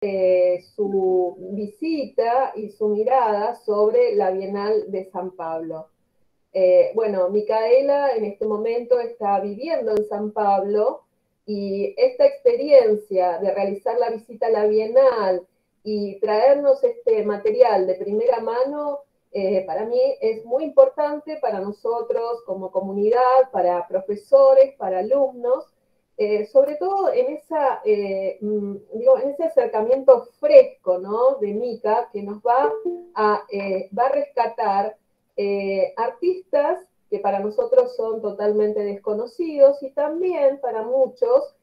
su visita y su mirada sobre la Bienal de San Pablo. Bueno, Micaela en este momento está viviendo en San Pablo y esta experiencia de realizar la visita a la Bienal y traernos este material de primera mano, para mí es muy importante para nosotros como comunidad, para profesores, para alumnos, sobre todo en ese acercamiento fresco, ¿no?, de Mica, que nos va a rescatar artistas que para nosotros son totalmente desconocidos y también para muchos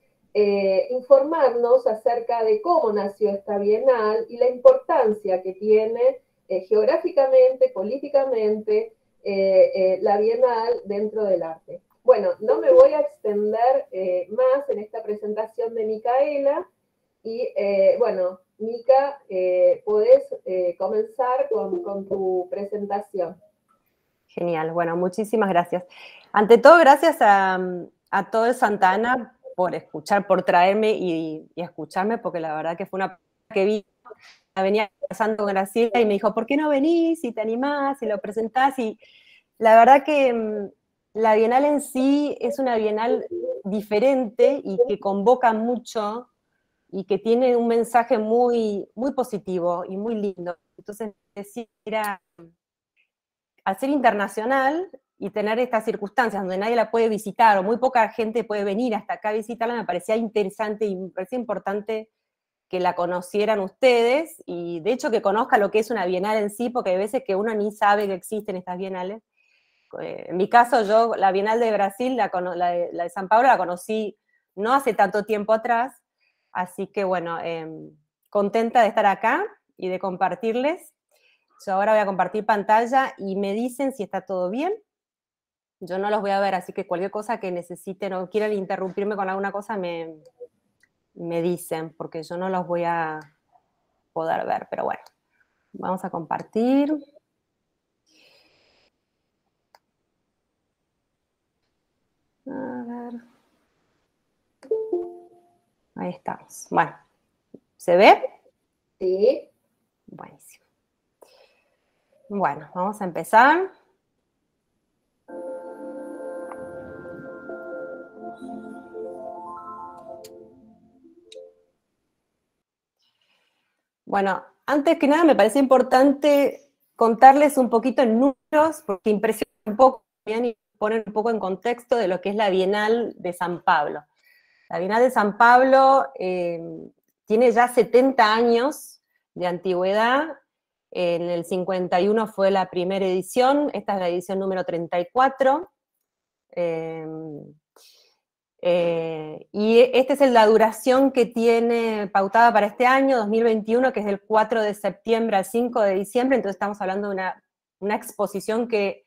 informarnos acerca de cómo nació esta Bienal y la importancia que tiene geográficamente, políticamente, la Bienal dentro del arte. Bueno, no me voy a extender más en esta presentación de Micaela y bueno, Mica, podés comenzar con tu presentación. Genial, bueno, muchísimas gracias. Ante todo, gracias a todo Santa Ana por escuchar, por traerme y escucharme, porque la verdad que fue una que vi, venía conversando con Graciela y me dijo, ¿por qué no venís y te animás y lo presentás? Y la verdad que la Bienal en sí es una Bienal diferente y que convoca mucho y que tiene un mensaje muy, muy positivo y muy lindo. Entonces, decía, al ser internacional y tener estas circunstancias donde nadie la puede visitar o muy poca gente puede venir hasta acá a visitarla, me parecía interesante y me parecía importante que la conocieran ustedes y de hecho que conozca lo que es una bienal en sí, porque hay veces que uno ni sabe que existen estas bienales. En mi caso, yo la Bienal de Brasil, la de San Pablo, la conocí no hace tanto tiempo atrás, así que bueno, contenta de estar acá y de compartirles. Yo ahora voy a compartir pantalla y me dicen si está todo bien. Yo no los voy a ver, así que cualquier cosa que necesiten o quieran interrumpirme con alguna cosa me dicen, porque yo no los voy a poder ver, pero bueno, vamos a compartir. A ver. Ahí estamos. Bueno, ¿se ve? Sí. Buenísimo. Bueno, vamos a empezar. Bueno, antes que nada me parece importante contarles un poquito en números, porque impresiona un poco y poner un poco en contexto de lo que es la Bienal de San Pablo. La Bienal de San Pablo tiene ya 70 años de antigüedad. En el 51 fue la primera edición, esta es la edición número 34. Y esta es la duración que tiene pautada para este año, 2021, que es del 4 de septiembre al 5 de diciembre, entonces estamos hablando de una exposición que,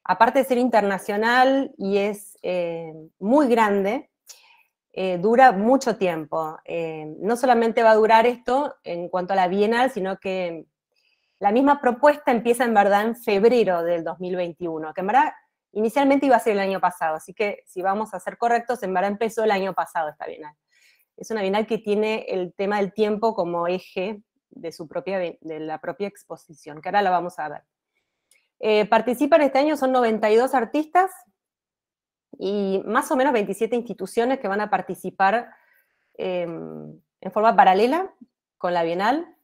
aparte de ser internacional y es muy grande, dura mucho tiempo. No solamente va a durar esto en cuanto a la Bienal, sino que la misma propuesta empieza en verdad en febrero del 2021, que en verdad inicialmente iba a ser el año pasado, así que si vamos a ser correctos, en verdad empezó el año pasado esta Bienal. Es una Bienal que tiene el tema del tiempo como eje de la propia exposición, que ahora la vamos a ver. Participan este año, son 92 artistas y más o menos 27 instituciones que van a participar en forma paralela con la Bienal.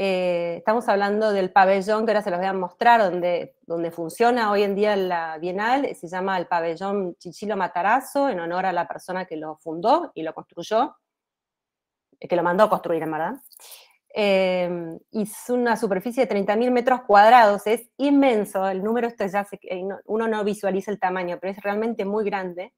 Estamos hablando del pabellón que ahora se los voy a mostrar, donde funciona hoy en día la Bienal, se llama el pabellón Chichilo Matarazzo, en honor a la persona que lo fundó y lo construyó, que lo mandó a construir en verdad. Y es una superficie de 30.000 metros cuadrados, es inmenso, el número uno no visualiza el tamaño, pero es realmente muy grande.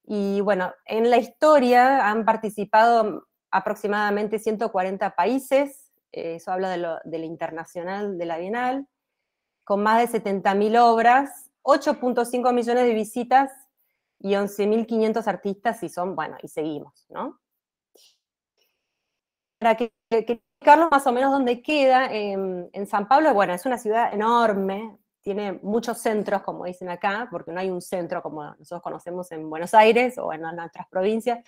Y bueno, en la historia han participado aproximadamente 140 países, eso habla de lo internacional de la Bienal, con más de 70.000 obras, 8.5 millones de visitas y 11.500 artistas, y seguimos, ¿no? Para que Carlos más o menos dónde queda, en San Pablo, bueno, es una ciudad enorme, tiene muchos centros, como dicen acá, porque no hay un centro como nosotros conocemos en Buenos Aires o en otras provincias.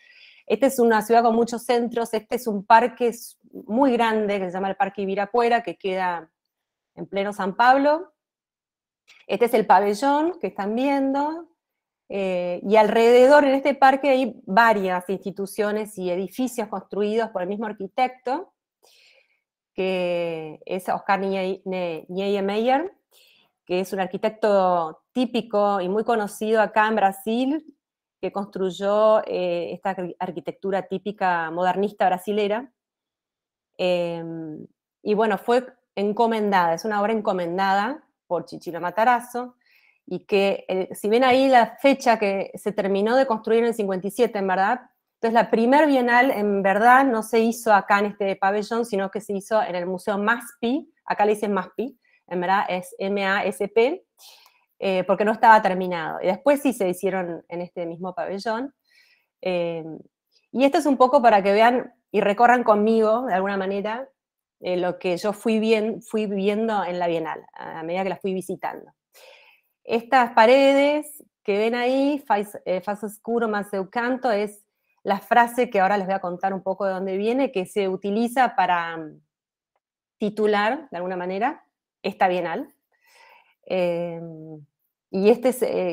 Esta es una ciudad con muchos centros, este es un parque muy grande que se llama el Parque Ibirapuera, que queda en pleno San Pablo. Este es el pabellón que están viendo, y alrededor en este parque hay varias instituciones y edificios construidos por el mismo arquitecto, que es Oscar Niemeyer, que es un arquitecto típico y muy conocido acá en Brasil, que construyó esta arquitectura típica modernista brasilera. Y bueno, fue encomendada, es una obra encomendada por Ciccio Matarazzo, y que, si ven ahí la fecha que se terminó de construir en el 57, en verdad, entonces la primer bienal en verdad no se hizo acá en este pabellón, sino que se hizo en el Museo MASPI, acá le dicen MASPI, en verdad es MASP, porque no estaba terminado. Y después sí se hicieron en este mismo pabellón. Y esto es un poco para que vean y recorran conmigo, de alguna manera, lo que yo fui viendo en la Bienal, a medida que la fui visitando. Estas paredes que ven ahí, faz oscuro más eu canto, es la frase que ahora les voy a contar un poco de dónde viene, que se utiliza para titular, de alguna manera, esta Bienal. Y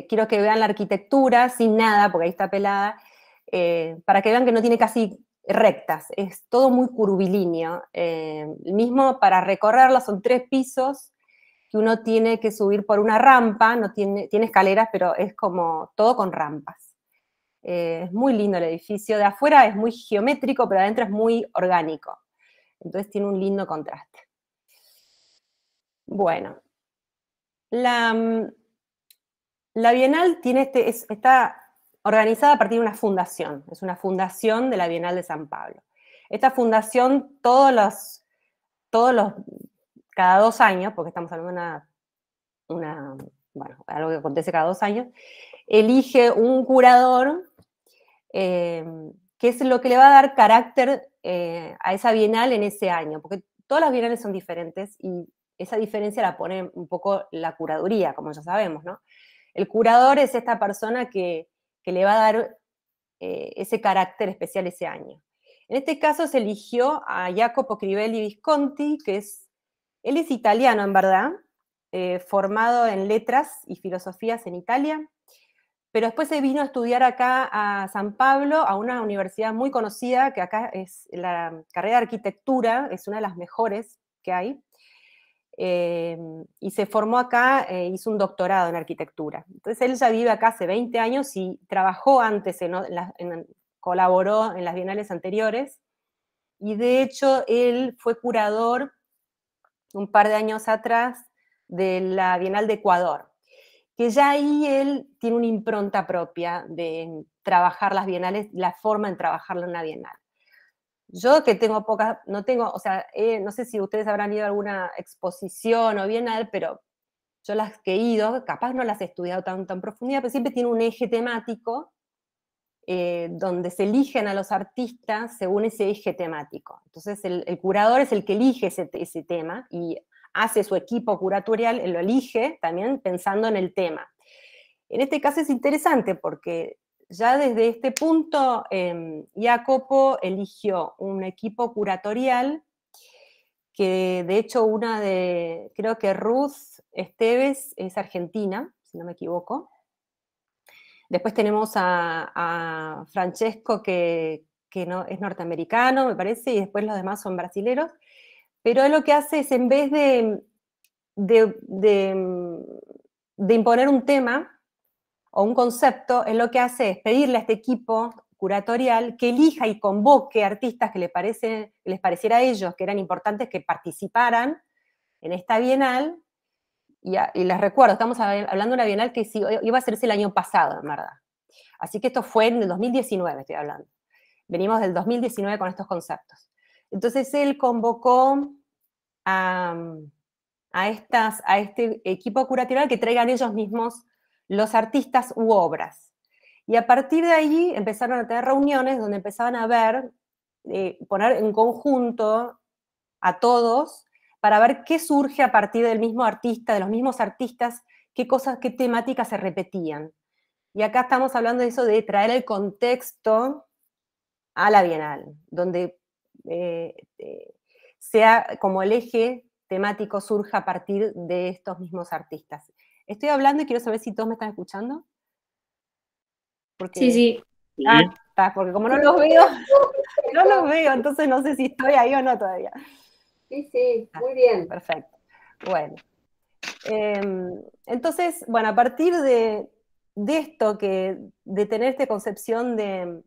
quiero que vean la arquitectura sin nada, porque ahí está pelada, para que vean que no tiene casi rectas, es todo muy curvilíneo. Mismo para recorrerla son 3 pisos, que uno tiene que subir por una rampa, no tiene escaleras, pero es como todo con rampas. Es muy lindo el edificio, de afuera es muy geométrico, pero adentro es muy orgánico. Entonces tiene un lindo contraste. Bueno, la Bienal está organizada a partir de una fundación, es una fundación de la Bienal de San Pablo. Esta fundación, cada 2 años, porque estamos hablando de algo que acontece cada 2 años, elige un curador, que es lo que le va a dar carácter a esa Bienal en ese año, porque todas las bienales son diferentes y esa diferencia la pone un poco la curaduría, como ya sabemos, ¿no? El curador es esta persona que le va a dar ese carácter especial ese año. En este caso se eligió a Jacopo Crivelli Visconti, él es italiano en verdad, formado en letras y filosofías en Italia, pero después se vino a estudiar acá a San Pablo, a una universidad muy conocida, que acá es la carrera de arquitectura, es una de las mejores que hay, y se formó acá, hizo un doctorado en arquitectura. Entonces él ya vive acá hace 20 años y trabajó antes, colaboró en las bienales anteriores, y de hecho él fue curador un par de años atrás de la Bienal de Ecuador, que ya ahí él tiene una impronta propia de trabajar las bienales, la forma en trabajarla en una bienal. Yo que tengo pocas, no sé si ustedes habrán ido a alguna exposición o bienal, pero yo las que he ido, capaz no las he estudiado tan profundidad, pero siempre tiene un eje temático, donde se eligen a los artistas según ese eje temático. Entonces el curador es el que elige ese tema y hace su equipo curatorial, él lo elige también pensando en el tema. En este caso es interesante porque ya desde este punto Jacopo eligió un equipo curatorial que de hecho creo que Ruth Esteves es argentina, si no me equivoco. Después tenemos a Francesco, que no, es norteamericano, me parece, y después los demás son brasileros. Pero él lo que hace es, en vez de imponer un tema o un concepto, él lo que hace es pedirle a este equipo curatorial que elija y convoque artistas que les pareciera a ellos que eran importantes que participaran en esta bienal. Y les recuerdo, estamos hablando de una bienal que iba a hacerse el año pasado, en verdad. Así que esto fue en el 2019, estoy hablando. Venimos del 2019 con estos conceptos. Entonces él convocó a este equipo curatorial que traigan ellos mismos los artistas u obras. Y a partir de ahí empezaron a tener reuniones donde empezaban a ver, poner en conjunto a todos para ver qué surge a partir del mismo artista, de los mismos artistas, qué temáticas se repetían. Y acá estamos hablando de eso, de traer el contexto a la Bienal, donde sea como el eje temático surja a partir de estos mismos artistas. Estoy hablando y quiero saber si todos me están escuchando. Sí, Porque, sí. está, porque como no los veo, no los veo, entonces no sé si estoy ahí o no todavía. Sí, sí, muy bien. Perfecto. Bueno. Entonces, bueno, a partir de esto, de tener esta concepción de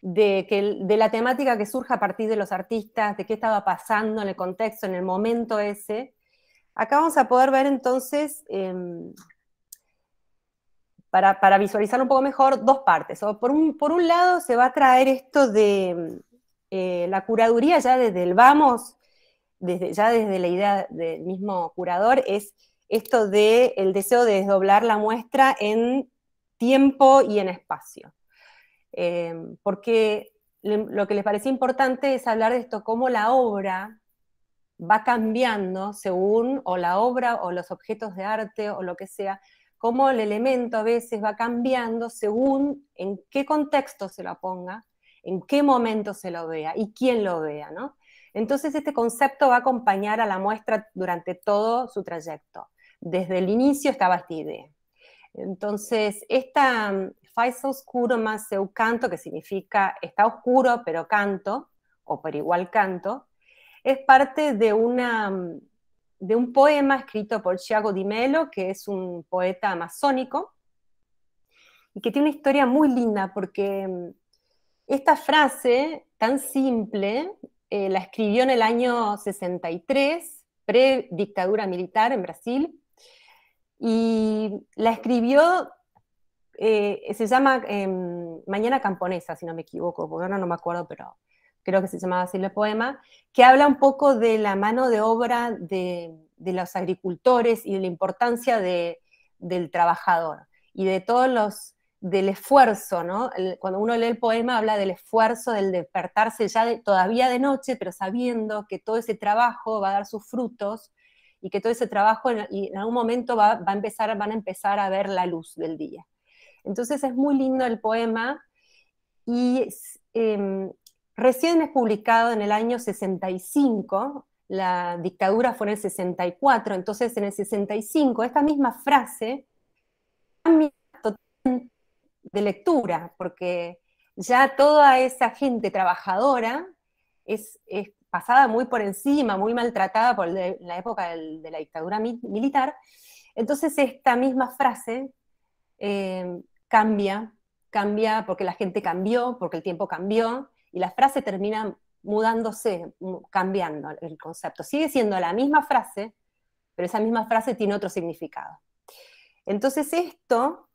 la temática que surge a partir de los artistas, de qué estaba pasando en el contexto, en el momento ese, acá vamos a poder ver entonces, para visualizar un poco mejor, dos partes. Por un lado se va a traer esto de la curaduría ya desde el vamos, desde la idea del mismo curador, es esto del deseo de desdoblar la muestra en tiempo y en espacio. Porque lo que les parecía importante es hablar de esto, cómo la obra va cambiando según, o la obra, o los objetos de arte, o lo que sea, cómo el elemento a veces va cambiando según en qué contexto se lo ponga, en qué momento se lo vea, y quién lo vea, ¿no? Entonces este concepto va a acompañar a la muestra durante todo su trayecto. Desde el inicio estaba esta idea. Entonces, esta faz oscuro más seu canto, que significa está oscuro pero canto, o pero igual canto, es parte de un poema escrito por Tiago Di Mello, que es un poeta amazónico, y que tiene una historia muy linda, porque esta frase tan simple la escribió en el año 63, pre-dictadura militar en Brasil, y la escribió, se llama Mañana Camponesa, si no me equivoco, porque ahora no me acuerdo, pero creo que se llamaba así el poema, que habla un poco de la mano de obra de los agricultores y de la importancia del trabajador, y de del esfuerzo, ¿no? Cuando uno lee el poema habla del esfuerzo, del despertarse ya todavía de noche, pero sabiendo que todo ese trabajo va a dar sus frutos, y que todo ese trabajo en algún momento van a empezar a ver la luz del día. Entonces es muy lindo el poema, y recién es publicado en el año 65, la dictadura fue en el 64, entonces en el 65 esta misma frase cambia totalmente de lectura, porque ya toda esa gente trabajadora es pasada muy por encima, muy maltratada por la época de la dictadura militar. Entonces esta misma frase cambia porque la gente cambió, porque el tiempo cambió, y la frase termina mudándose, cambiando el concepto. Sigue siendo la misma frase, pero esa misma frase tiene otro significado. Entonces esto,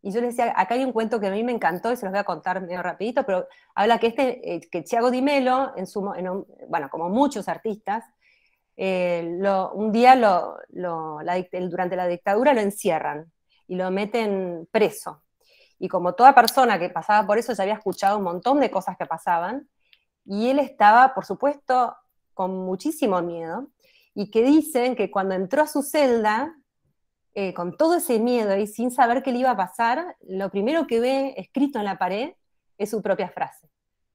y yo les decía, acá hay un cuento que a mí me encantó, y se los voy a contar medio rapidito, pero habla que que Tiago Di Mello, bueno, como muchos artistas, un día durante la dictadura lo encierran y lo meten preso. Y como toda persona que pasaba por eso ya había escuchado un montón de cosas que pasaban, y él estaba, por supuesto, con muchísimo miedo, y que dicen que cuando entró a su celda, con todo ese miedo y sin saber qué le iba a pasar, lo primero que ve escrito en la pared es su propia frase.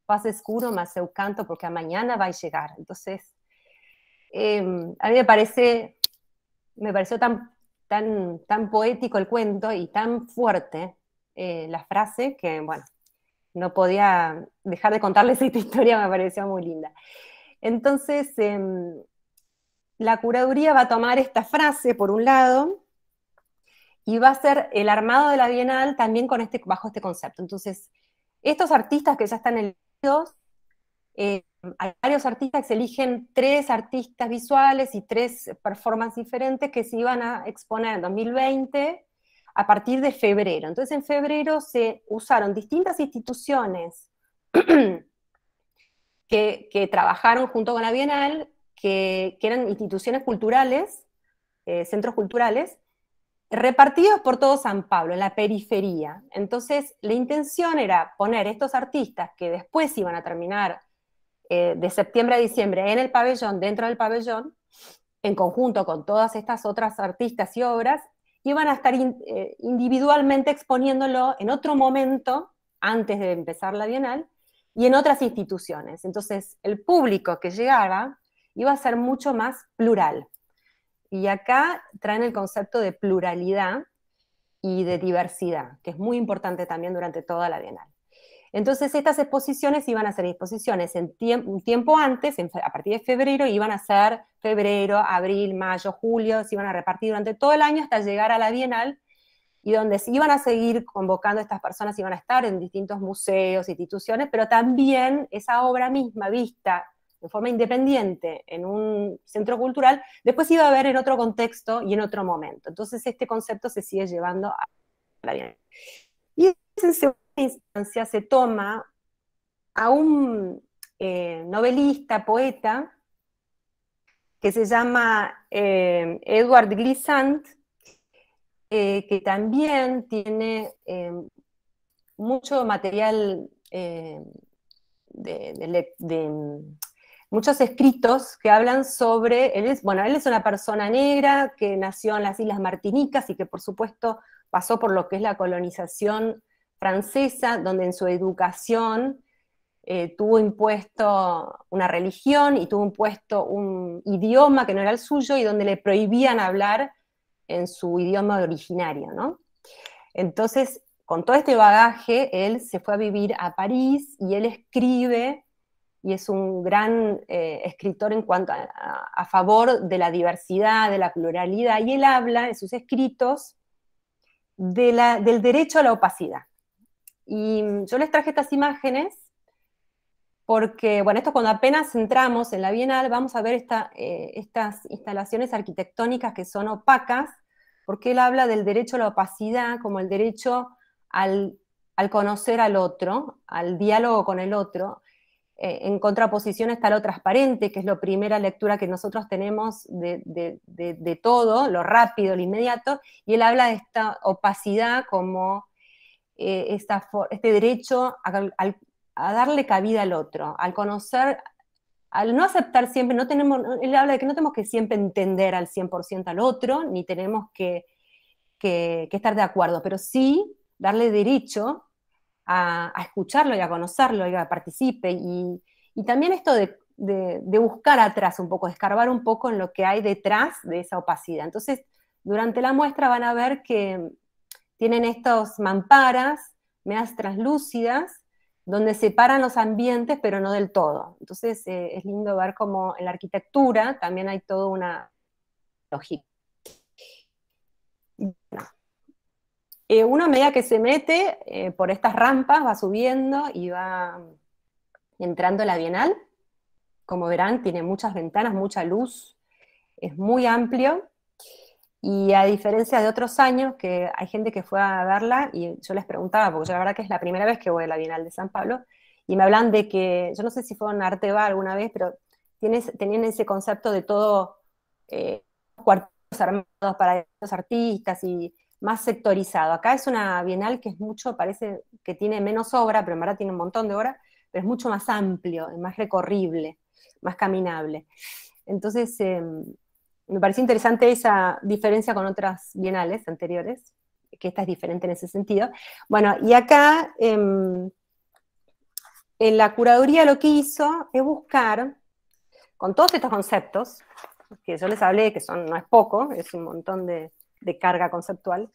Paz escuro, más eu canto, porque a mañana va a llegar. Entonces, a mí me pareció tan poético el cuento y tan fuerte la frase que, bueno, no podía dejar de contarles esta historia, me pareció muy linda. Entonces, la curaduría va a tomar esta frase, por un lado, y va a ser el armado de la Bienal también bajo este concepto. Entonces, estos artistas que ya están elegidos, hay varios artistas que se eligen 3 artistas visuales y 3 performances diferentes que se iban a exponer en 2020 a partir de febrero. Entonces en febrero se usaron distintas instituciones que trabajaron junto con la Bienal, que eran instituciones culturales, centros culturales, repartidos por todo San Pablo, en la periferia. Entonces la intención era poner estos artistas que después iban a terminar de septiembre a diciembre en el pabellón, dentro del pabellón, en conjunto con todas estas otras artistas y obras, iban a estar individualmente exponiéndolo en otro momento antes de empezar la Bienal, y en otras instituciones. Entonces, el público que llegaba iba a ser mucho más plural. Y acá traen el concepto de pluralidad y de diversidad, que es muy importante también durante toda la Bienal. Entonces, estas exposiciones iban a ser exposiciones un tiempo antes, a partir de febrero, iban a ser febrero, abril, mayo, julio, se iban a repartir durante todo el año hasta llegar a la Bienal, y donde se iban a seguir convocando a estas personas, iban a estar en distintos museos, instituciones, pero también esa obra misma vista de forma independiente en un centro cultural, después iba a ver en otro contexto y en otro momento. Entonces este concepto se sigue llevando a la Bienal. Y en segunda instancia se toma a un novelista, poeta, que se llama Edward Glissant, que también tiene mucho material muchos escritos que hablan sobre, él es una persona negra que nació en las Islas Martinicas y que por supuesto pasó por lo que es la colonización francesa, donde en su educación tuvo impuesto una religión y tuvo impuesto un idioma que no era el suyo y donde le prohibían hablar en su idioma originario, ¿no? Entonces, con todo este bagaje, él se fue a vivir a París y él escribe, y es un gran escritor en cuanto a favor de la diversidad, de la pluralidad, y él habla en sus escritos del derecho a la opacidad. Y yo les traje estas imágenes porque, bueno, esto cuando apenas entramos en la Bienal, vamos a ver estas instalaciones arquitectónicas que son opacas, porque él habla del derecho a la opacidad como el derecho al conocer al otro, al diálogo con el otro. En contraposición está lo transparente, que es la primera lectura que nosotros tenemos de todo, lo rápido, lo inmediato, y él habla de esta opacidad como este derecho a darle cabida al otro, al conocer, al no aceptar siempre, él habla de que no tenemos que siempre entender al 100% al otro, ni tenemos que estar de acuerdo, pero sí darle derecho a escucharlo y a conocerlo y a que participe, y también esto de buscar atrás un poco, de escarbar un poco en lo que hay detrás de esa opacidad. Entonces, durante la muestra van a ver que tienen estos mamparas, medias translúcidas, donde separan los ambientes, pero no del todo. Entonces es lindo ver cómo en la arquitectura también hay toda una lógica. Uno a medida que se mete por estas rampas va subiendo y va entrando a la Bienal. Como verán, tiene muchas ventanas, mucha luz, es muy amplio. Y a diferencia de otros años, que hay gente que fue a verla, y yo les preguntaba, porque yo la verdad que es la primera vez que voy a la Bienal de San Pablo, y me hablan de que, yo no sé si fue en Arteba alguna vez, pero tenían ese concepto de todo cuartos armados para los artistas y más sectorizado. Acá es una Bienal que es mucho, parece que tiene menos obra, pero en verdad tiene un montón de obra, pero es mucho más amplio, es más recorrible, más caminable. Entonces, me pareció interesante esa diferencia con otras bienales anteriores, que esta es diferente en ese sentido. Bueno, y acá en la curaduría lo que hizo es buscar, con todos estos conceptos, que yo les hablé, que no es poco, es un montón de carga conceptual,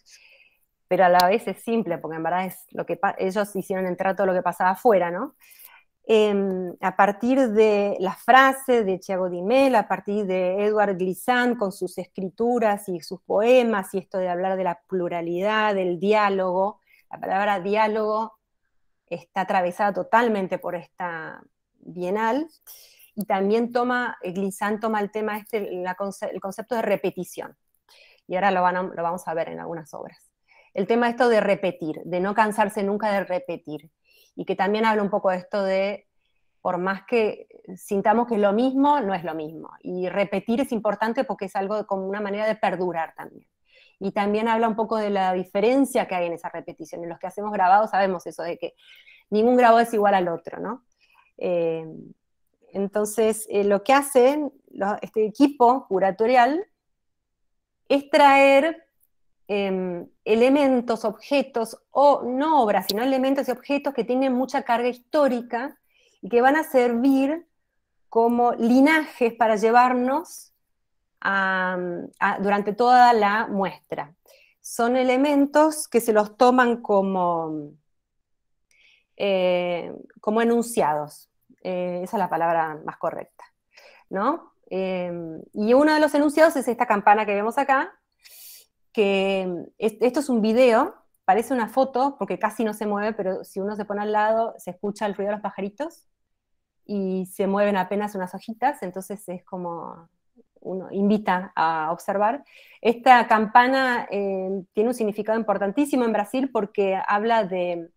pero a la vez es simple, porque en verdad es lo que ellos hicieron entrar todo lo que pasaba afuera, ¿no? A partir de las frases de Thiago Di Mello, a partir de Edward Glissant con sus escrituras y sus poemas, y esto de hablar de la pluralidad, del diálogo. La palabra diálogo está atravesada totalmente por esta Bienal, y también Glissant toma el tema el concepto de repetición, y ahora lo vamos a ver en algunas obras. El tema esto de repetir, de no cansarse nunca de repetir, y que también habla un poco de esto de, por más que sintamos que es lo mismo, no es lo mismo. Y repetir es importante porque es algo como una manera de perdurar también. Y también habla un poco de la diferencia que hay en esa repetición. En los que hacemos grabados sabemos eso, de que ningún grabado es igual al otro, ¿no? Entonces, lo que hacen este equipo curatorial es traer elementos, objetos, o no obras, sino elementos y objetos que tienen mucha carga histórica y que van a servir como linajes para llevarnos durante toda la muestra. Son elementos que se los toman como enunciados, esa es la palabra más correcta, ¿no? Y uno de los enunciados es esta campana que vemos acá, que esto es un video, parece una foto, porque casi no se mueve, pero si uno se pone al lado, se escucha el ruido de los pajaritos, y se mueven apenas unas hojitas, entonces es como, uno invita a observar. Esta campana tiene un significado importantísimo en Brasil porque habla de,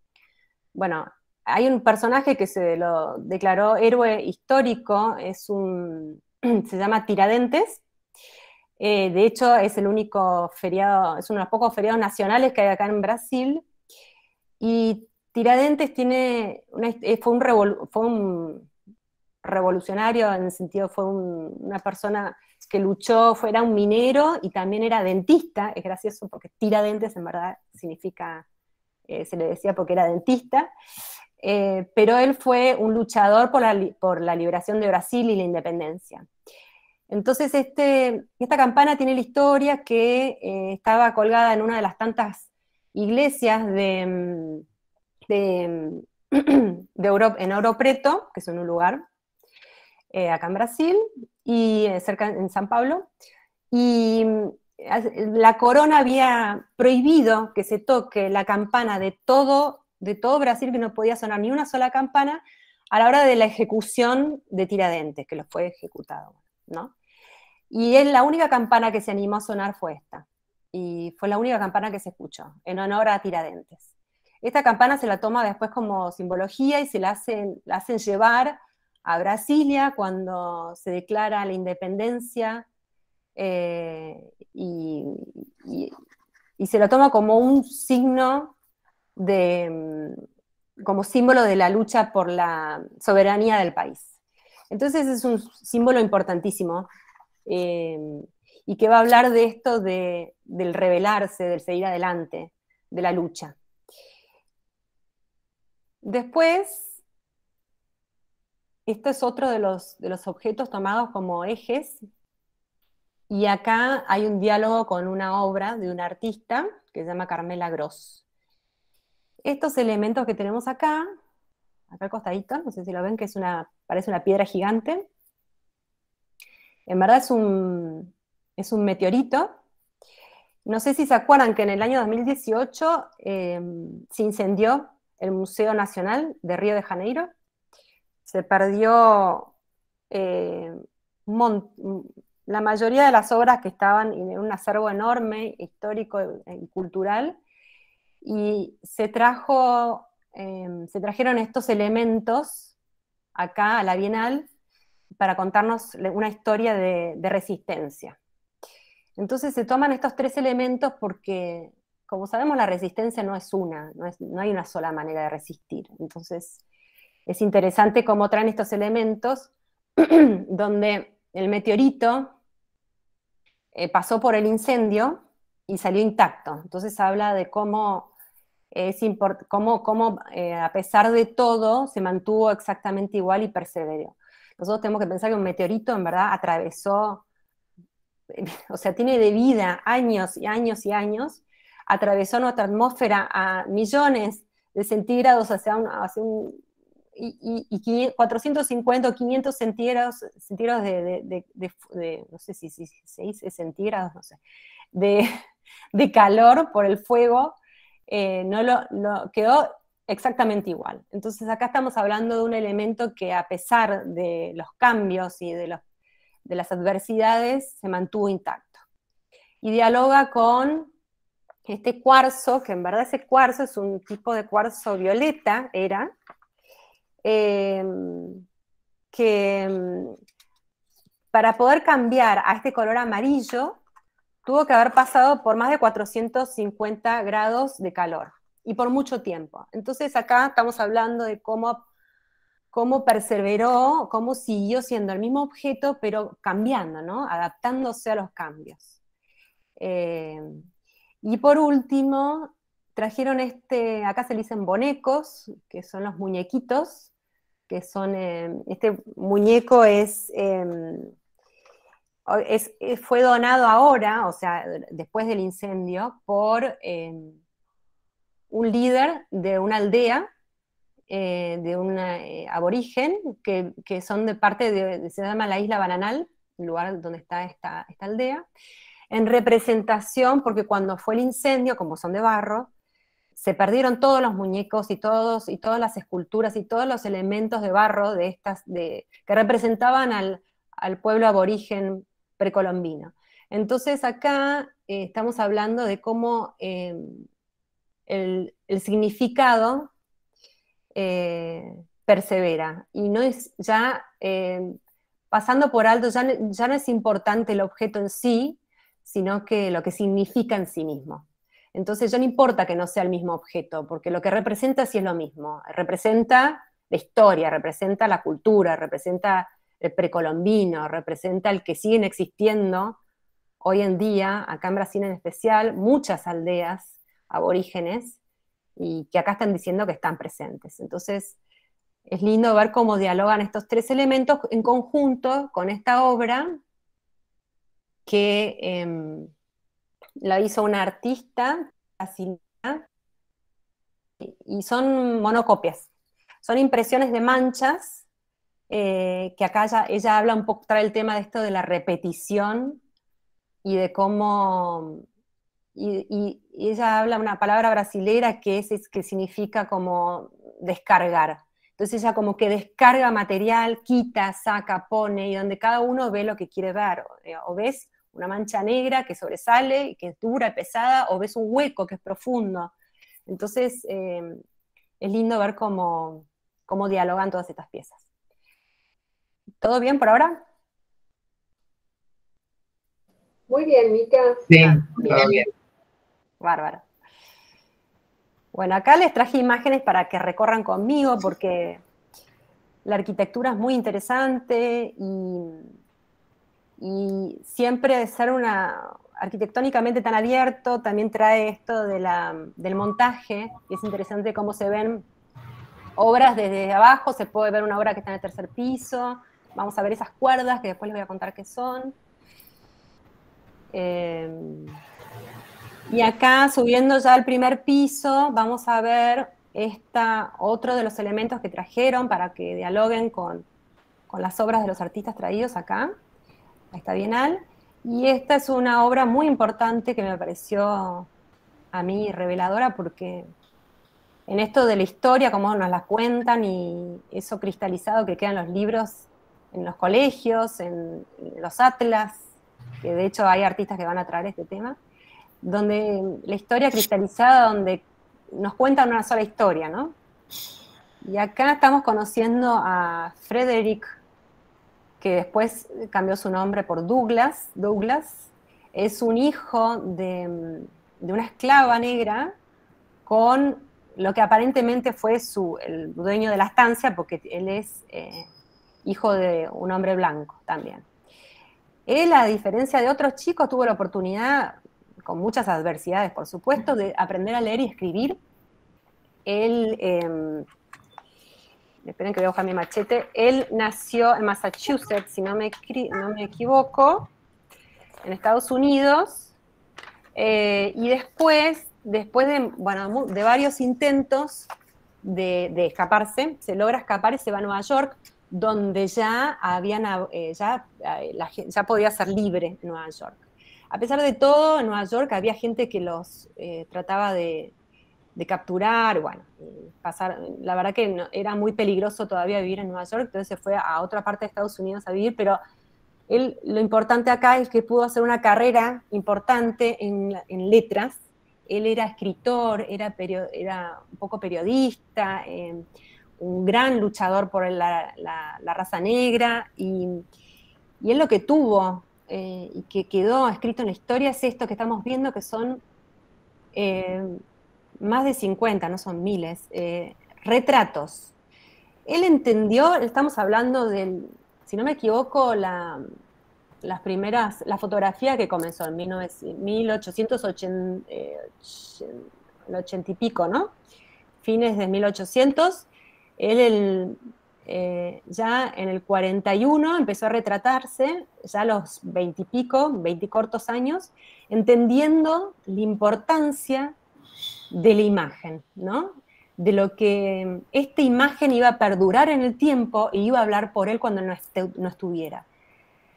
bueno, hay un personaje que se lo declaró héroe histórico, se llama Tiradentes. De hecho, es el único feriado, es uno de los pocos feriados nacionales que hay acá en Brasil. Y Tiradentes fue un revolucionario, en el sentido, fue una persona que luchó, era un minero y también era dentista. Es gracioso porque Tiradentes en verdad significa, se le decía porque era dentista. Pero él fue un luchador por la liberación de Brasil y la independencia. Entonces esta campana tiene la historia que estaba colgada en una de las tantas iglesias de en Ouro Preto, que es un lugar acá en Brasil, y cerca en San Pablo, y la corona había prohibido que se toque la campana de todo Brasil, que no podía sonar ni una sola campana a la hora de la ejecución de Tiradentes, que lo fue ejecutado, ¿no? Y la única campana que se animó a sonar fue esta, y fue la única campana que se escuchó, en honor a Tiradentes. Esta campana se la toma después como simbología y la hacen llevar a Brasilia cuando se declara la independencia, y se lo toma como un signo como símbolo de la lucha por la soberanía del país. Entonces es un símbolo importantísimo, y que va a hablar de esto del rebelarse, del seguir adelante, de la lucha. Después, esto es otro de los objetos tomados como ejes, y acá hay un diálogo con una obra de una artista que se llama Carmela Gross. Estos elementos que tenemos acá al costadito, no sé si lo ven, que parece una piedra gigante. En verdad es un meteorito. No sé si se acuerdan que en el año 2018 se incendió el Museo Nacional de Río de Janeiro. Se perdió la mayoría de las obras que estaban en un acervo enorme, histórico y cultural, y se trajeron estos elementos acá a la Bienal para contarnos una historia de resistencia. Entonces se toman estos tres elementos porque, como sabemos, la resistencia no es no hay una sola manera de resistir. Entonces es interesante cómo traen estos elementos donde el meteorito pasó por el incendio y salió intacto. Entonces habla de cómo a pesar de todo se mantuvo exactamente igual y perseveró. Nosotros tenemos que pensar que un meteorito en verdad atravesó, o sea, tiene de vida años y años y años, atravesó nuestra atmósfera a millones de centígrados y 450 o 500 centígrados no sé si se dice centígrados, no sé, de calor por el fuego, quedó exactamente igual. Entonces acá estamos hablando de un elemento que, a pesar de los cambios y de las adversidades, se mantuvo intacto. Y dialoga con este cuarzo, que en verdad ese cuarzo es un tipo de cuarzo violeta, que para poder cambiar a este color amarillo tuvo que haber pasado por más de 450 grados de calor, y por mucho tiempo. Entonces acá estamos hablando de cómo perseveró, cómo siguió siendo el mismo objeto, pero cambiando, ¿no? Adaptándose a los cambios. Y por último, trajeron acá se le dicen bonecos, que son los muñequitos, que son, este muñeco fue donado ahora, o sea, después del incendio, por un líder de una aldea, de un aborigen, que son de parte se llama la Isla Bananal, el lugar donde está esta aldea, en representación, porque cuando fue el incendio, como son de barro, se perdieron todos los muñecos y todas las esculturas y todos los elementos de barro que representaban al pueblo aborigen precolombino. Entonces acá estamos hablando de cómo el significado persevera, y no es ya, pasando por alto, ya no es importante el objeto en sí, sino que lo que significa en sí mismo. Entonces ya no importa que no sea el mismo objeto, porque lo que representa sí es lo mismo, representa la historia, representa la cultura, representa el precolombino, representa el que siguen existiendo hoy en día, acá en Brasil en especial, muchas aldeas aborígenes, y que acá están diciendo que están presentes. Entonces, es lindo ver cómo dialogan estos tres elementos en conjunto con esta obra que la hizo una artista brasileña, y son monocopias, son impresiones de manchas, que acá ella habla un poco, trae el tema de esto de la repetición y de cómo... Y ella habla una palabra brasilera que significa como descargar. Entonces ella como que descarga material, quita, saca, pone, y donde cada uno ve lo que quiere ver. O ves una mancha negra que sobresale, y que es dura y pesada, o ves un hueco que es profundo. Entonces es lindo ver cómo dialogan todas estas piezas. ¿Todo bien por ahora? Muy bien, Mica. Sí, todo bien. Bárbaro. Bueno, acá les traje imágenes para que recorran conmigo, porque la arquitectura es muy interesante y siempre de ser arquitectónicamente tan abierto, también trae esto del montaje, y es interesante cómo se ven obras desde abajo. Se puede ver una obra que está en el tercer piso, vamos a ver esas cuerdas que después les voy a contar qué son. Y acá, subiendo ya al primer piso, vamos a ver otro de los elementos que trajeron para que dialoguen con las obras de los artistas traídos acá, a esta Bienal. Y esta es una obra muy importante que me pareció a mí reveladora, porque en esto de la historia, como nos la cuentan, y eso cristalizado que queda en los libros, en los colegios, en los atlas, que de hecho hay artistas que van a traer este tema, donde la historia cristalizada, donde nos cuentan una sola historia, ¿no? Y acá estamos conociendo a Frederick, que después cambió su nombre por Douglas. Douglas es un hijo de una esclava negra con lo que aparentemente fue el dueño de la estancia, porque él es hijo de un hombre blanco también. Él, a diferencia de otros chicos, tuvo la oportunidad, con muchas adversidades, por supuesto, de aprender a leer y escribir. Él, esperen que voy a buscar mi machete, él nació en Massachusetts, si no me equivoco, en Estados Unidos, y después de varios intentos de escaparse, se logra escapar y se va a Nueva York, donde ya podía ser libre en Nueva York. A pesar de todo, en Nueva York había gente que los trataba de capturar, bueno, la verdad que era muy peligroso todavía vivir en Nueva York, entonces se fue a otra parte de Estados Unidos a vivir, pero lo importante acá es que pudo hacer una carrera importante en letras. Él era escritor, era un poco periodista, un gran luchador por la raza negra, y él lo que tuvo, y que quedó escrito en la historia, es esto que estamos viendo, que son más de 50, no son miles, retratos. Él entendió, estamos hablando si no me equivoco, la fotografía que comenzó en 1880, 80 y pico, ¿no? Fines de 1800, él ya en el 41 empezó a retratarse, ya a los 20 y pico, 20 y cortos años, entendiendo la importancia de la imagen, ¿no? De lo que esta imagen iba a perdurar en el tiempo y iba a hablar por él cuando no estuviera.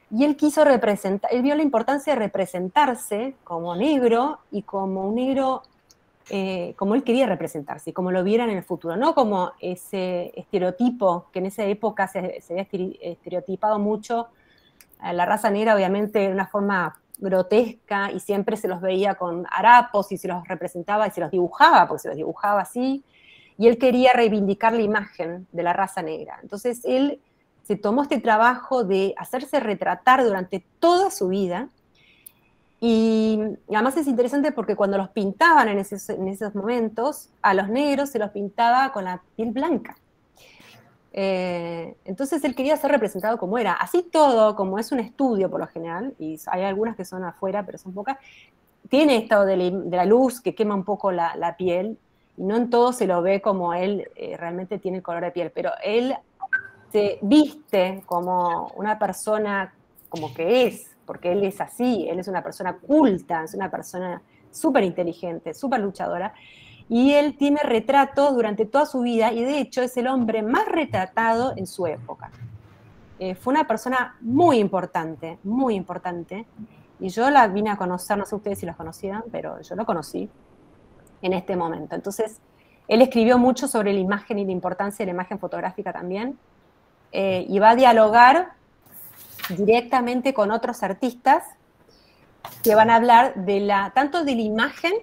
Y él quiso representar, él vio la importancia de representarse como negro y como un negro como él quería representarse, como lo vieran en el futuro, no como ese estereotipo que en esa época se había estereotipado mucho a la raza negra, obviamente de una forma grotesca, y siempre se los veía con harapos y se los representaba y se los dibujaba, porque se los dibujaba así, y él quería reivindicar la imagen de la raza negra. Entonces él se tomó este trabajo de hacerse retratar durante toda su vida. Y además es interesante porque cuando los pintaban en esos momentos, a los negros se los pintaba con la piel blanca. Entonces él quería ser representado como era. Así todo, como es un estudio por lo general, y hay algunas que son afuera, pero son pocas, tiene esto de la luz que quema un poco la piel, y no en todo se lo ve como él realmente tiene el color de piel, pero él se viste como una persona como que es, porque él es así, él es una persona culta, es una persona súper inteligente, súper luchadora, y él tiene retratos durante toda su vida, y de hecho es el hombre más retratado en su época. Fue una persona muy importante, y yo la vine a conocer, no sé ustedes si los conocieron, pero yo lo conocí en este momento. Entonces, él escribió mucho sobre la imagen y la importancia de la imagen fotográfica también, y va a dialogar directamente con otros artistas que van a hablar tanto de la imagen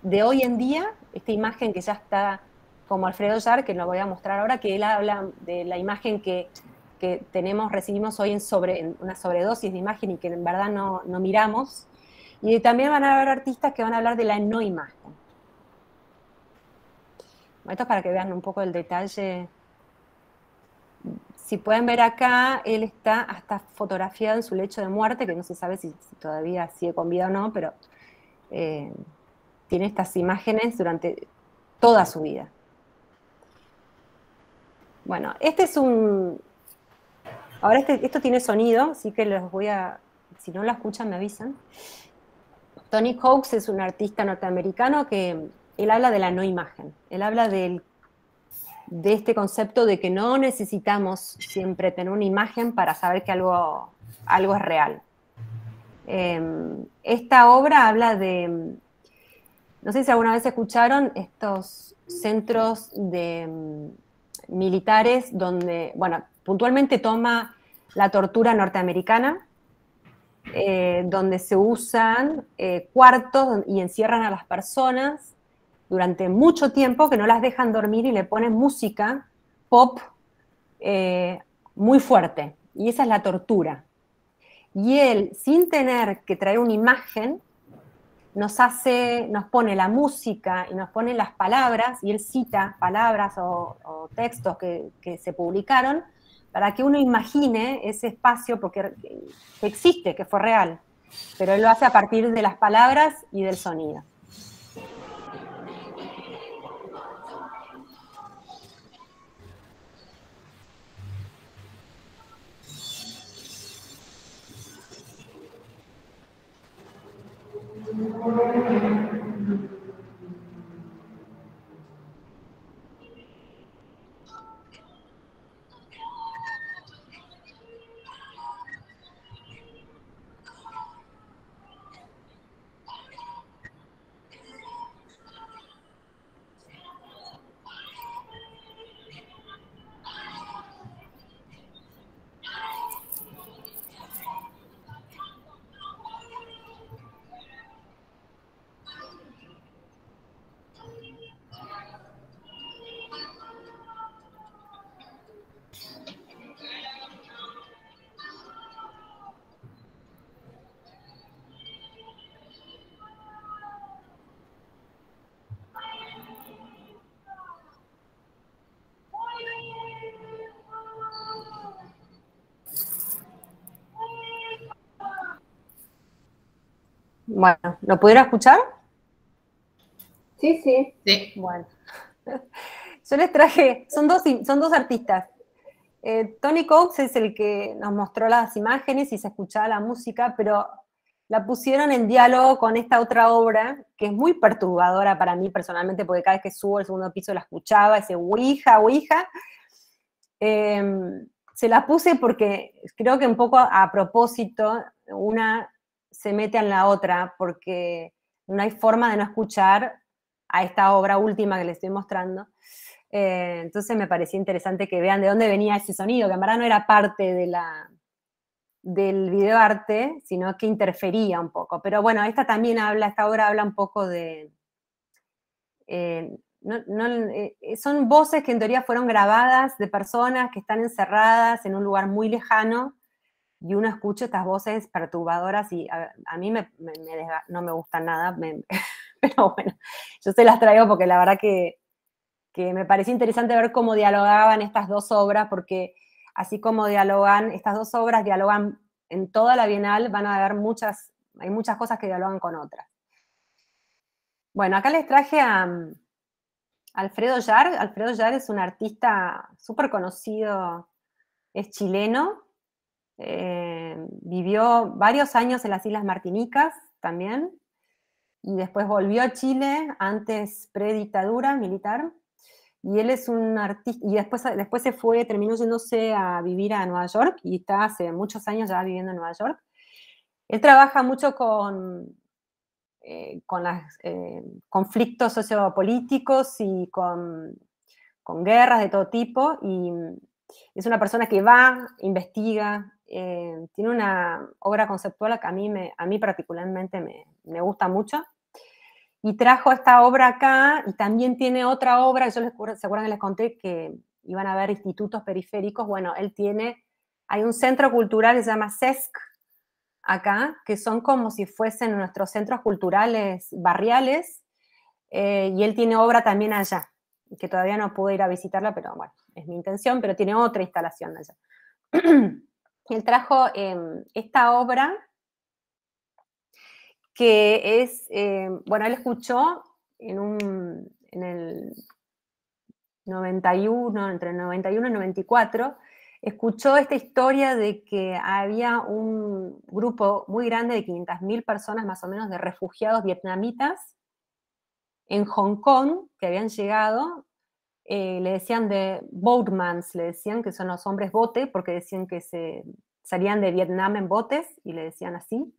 de hoy en día, esta imagen que ya está como Alfredo Yar, que lo voy a mostrar ahora, que él habla de la imagen que recibimos hoy en una sobredosis de imagen y que en verdad no miramos. Y también van a haber artistas que van a hablar de la no imagen. Esto es para que vean un poco el detalle. Si pueden ver acá, él está hasta fotografiado en su lecho de muerte, que no se sabe si todavía sigue con vida o no, pero tiene estas imágenes durante toda su vida. Bueno, ahora esto tiene sonido, así que si no lo escuchan me avisan. Tony Hawks es un artista norteamericano que él habla de la no imagen, él habla de este concepto de que no necesitamos siempre tener una imagen para saber que algo es real. Esta obra habla de, no sé si alguna vez escucharon estos centros militares donde, bueno, puntualmente toma la tortura norteamericana, donde se usan cuartos y encierran a las personas durante mucho tiempo, que no las dejan dormir y le ponen música pop muy fuerte. Y esa es la tortura. Y él, sin tener que traer una imagen, nos pone la música y nos pone las palabras, y él cita palabras o textos que se publicaron para que uno imagine ese espacio porque existe, que fue real, pero él lo hace a partir de las palabras y del sonido. Bueno, ¿lo pudiera escuchar? Sí, sí. Sí. Bueno. Yo les traje, son dos artistas. Tony Coates es el que nos mostró las imágenes y se escuchaba la música, pero la pusieron en diálogo con esta otra obra, que es muy perturbadora para mí personalmente, porque cada vez que subo al segundo piso la escuchaba, ese Ouija, Ouija. Se la puse porque creo que un poco a propósito, una se mete en la otra, porque no hay forma de no escuchar a esta obra última que les estoy mostrando. Entonces me parecía interesante que vean de dónde venía ese sonido, que en verdad no era parte del videoarte, sino que interfería un poco. Pero bueno, esta obra habla un poco de... son voces que en teoría fueron grabadas de personas que están encerradas en un lugar muy lejano, y uno escucha estas voces perturbadoras y a mí no me gustan nada, pero bueno, yo se las traigo porque la verdad que me pareció interesante ver cómo dialogaban estas dos obras, porque así como dialogan, estas dos obras dialogan en toda la Bienal, van a haber hay muchas cosas que dialogan con otras. Bueno, acá les traje a Alfredo Yar. Alfredo Yar es un artista súper conocido, es chileno, vivió varios años en las Islas Martinicas también, y después volvió a Chile, antes predictadura militar. Y él es un artista, y después terminó yéndose a vivir a Nueva York, y está hace muchos años ya viviendo en Nueva York. Él trabaja mucho con los conflictos sociopolíticos y con guerras de todo tipo, y es una persona que va, investiga, tiene una obra conceptual que a mí particularmente me gusta mucho. Y trajo esta obra acá, y también tiene otra obra, ¿se acuerdan que les conté que iban a haber institutos periféricos? Bueno, hay un centro cultural que se llama CESC acá, que son como si fuesen nuestros centros culturales barriales, y él tiene obra también allá, que todavía no pude ir a visitarla, pero bueno, es mi intención, pero tiene otra instalación allá. Él trajo esta obra, que es, bueno, él escuchó en el 91, entre el 91 y el 94, escuchó esta historia de que había un grupo muy grande de 500.000 personas más o menos de refugiados vietnamitas en Hong Kong que habían llegado, le decían de boatmans, le decían que son los hombres bote, porque decían que salían de Vietnam en botes, y le decían así.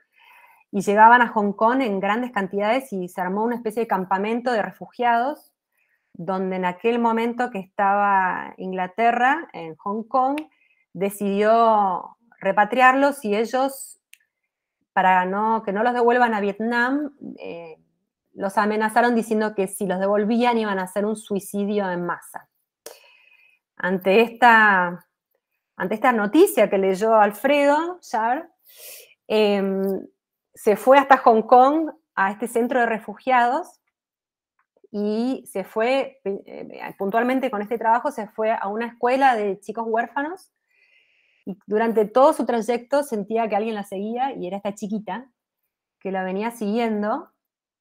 Y llegaban a Hong Kong en grandes cantidades y se armó una especie de campamento de refugiados, donde en aquel momento que estaba Inglaterra en Hong Kong, decidió repatriarlos, y ellos, para que no los devuelvan a Vietnam, los amenazaron diciendo que si los devolvían iban a hacer un suicidio en masa. Ante esta noticia que leyó Alfredo Yar, se fue hasta Hong Kong, a este centro de refugiados, y se fue, puntualmente con este trabajo, se fue a una escuela de chicos huérfanos, y durante todo su trayecto sentía que alguien la seguía, y era esta chiquita que la venía siguiendo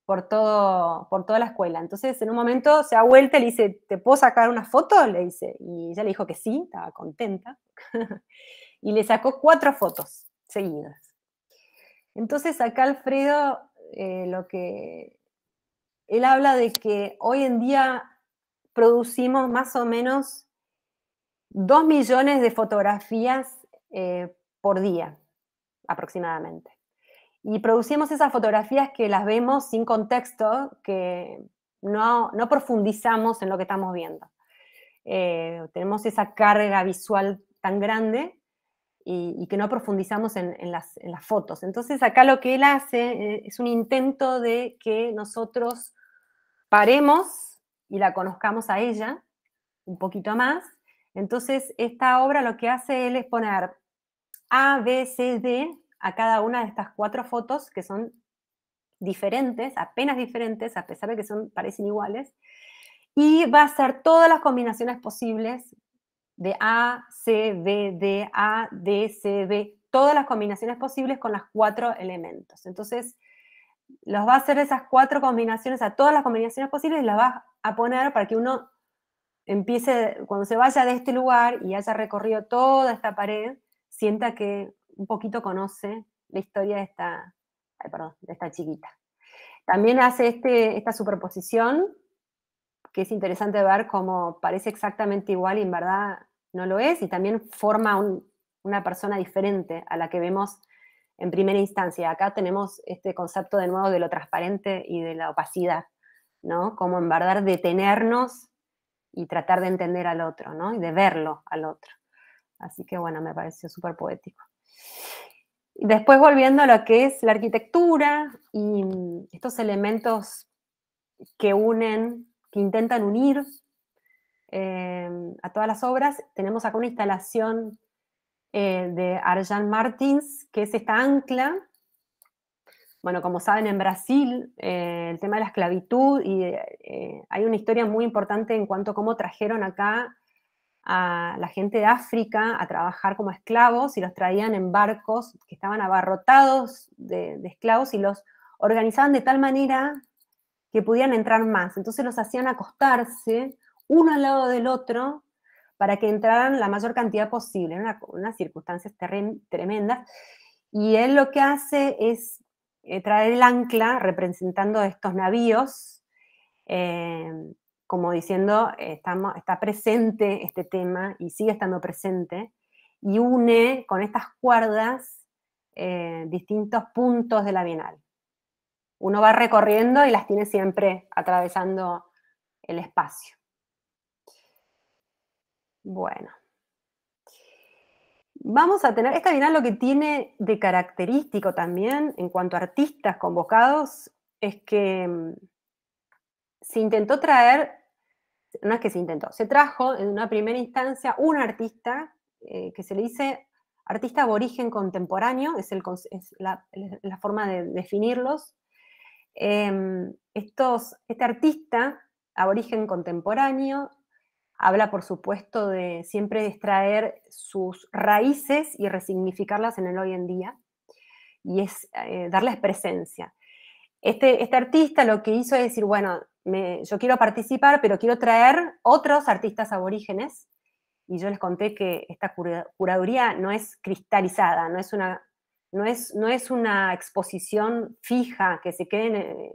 por toda la escuela. Entonces, en un momento se da vuelta y le dice, ¿te puedo sacar una foto? Le dice, y ella le dijo que sí, estaba contenta, y le sacó 4 fotos seguidas. Entonces, acá Alfredo, él habla de que hoy en día producimos más o menos 2 millones de fotografías por día, aproximadamente. Y producimos esas fotografías que las vemos sin contexto, que no profundizamos en lo que estamos viendo. Tenemos esa carga visual tan grande, y que no profundizamos en las fotos. Entonces acá lo que él hace es un intento de que nosotros paremos y la conozcamos a ella un poquito más. Entonces esta obra lo que hace él es poner A, B, C, D a cada una de estas 4 fotos, que son diferentes, apenas diferentes, a pesar de que parecen iguales, y va a hacer todas las combinaciones posibles de A, C, B, D, A, D, C, B, todas las combinaciones posibles con los 4 elementos. Entonces, los va a hacer esas 4 combinaciones, a todas las combinaciones posibles, y las va a poner para que uno empiece, cuando se vaya de este lugar y haya recorrido toda esta pared, sienta que un poquito conoce la historia de esta, de esta chiquita. También hace esta superposición, que es interesante ver cómo parece exactamente igual y en verdad no lo es, y también forma una persona diferente a la que vemos en primera instancia. Acá tenemos este concepto de nuevo de lo transparente y de la opacidad, ¿no? Como en verdad detenernos y tratar de entender al otro, ¿no? Y de verlo al otro. Así que bueno, me pareció súper poético. Después volviendo a lo que es la arquitectura y estos elementos que unen, que intentan unir a todas las obras, tenemos acá una instalación de Arjan Martins, que es esta ancla. Bueno, como saben, en Brasil el tema de la esclavitud, y hay una historia muy importante en cuanto a cómo trajeron acá a la gente de África a trabajar como esclavos y los traían en barcos que estaban abarrotados de esclavos y los organizaban de tal manera que podían entrar más. Entonces los hacían acostarse uno al lado del otro para que entraran la mayor cantidad posible. Eran unas circunstancias tremendas. Y él lo que hace es traer el ancla representando estos navíos, como diciendo, está presente este tema y sigue estando presente, y une con estas cuerdas distintos puntos de la Bienal. Uno va recorriendo y las tiene siempre atravesando el espacio. Bueno. Vamos a tener, esta Bienal lo que tiene de característico también en cuanto a artistas convocados es que se intentó traer, no es que se intentó, se trajo en una primera instancia un artista que se le dice artista aborigen contemporáneo, es la forma de definirlos. Este artista aborigen contemporáneo habla, por supuesto, de siempre extraer sus raíces y resignificarlas en el hoy en día, y es darles presencia. Este artista lo que hizo es decir, bueno, yo quiero participar, pero quiero traer otros artistas aborígenes, y yo les conté que esta curaduría no es cristalizada, no es una exposición fija que se quede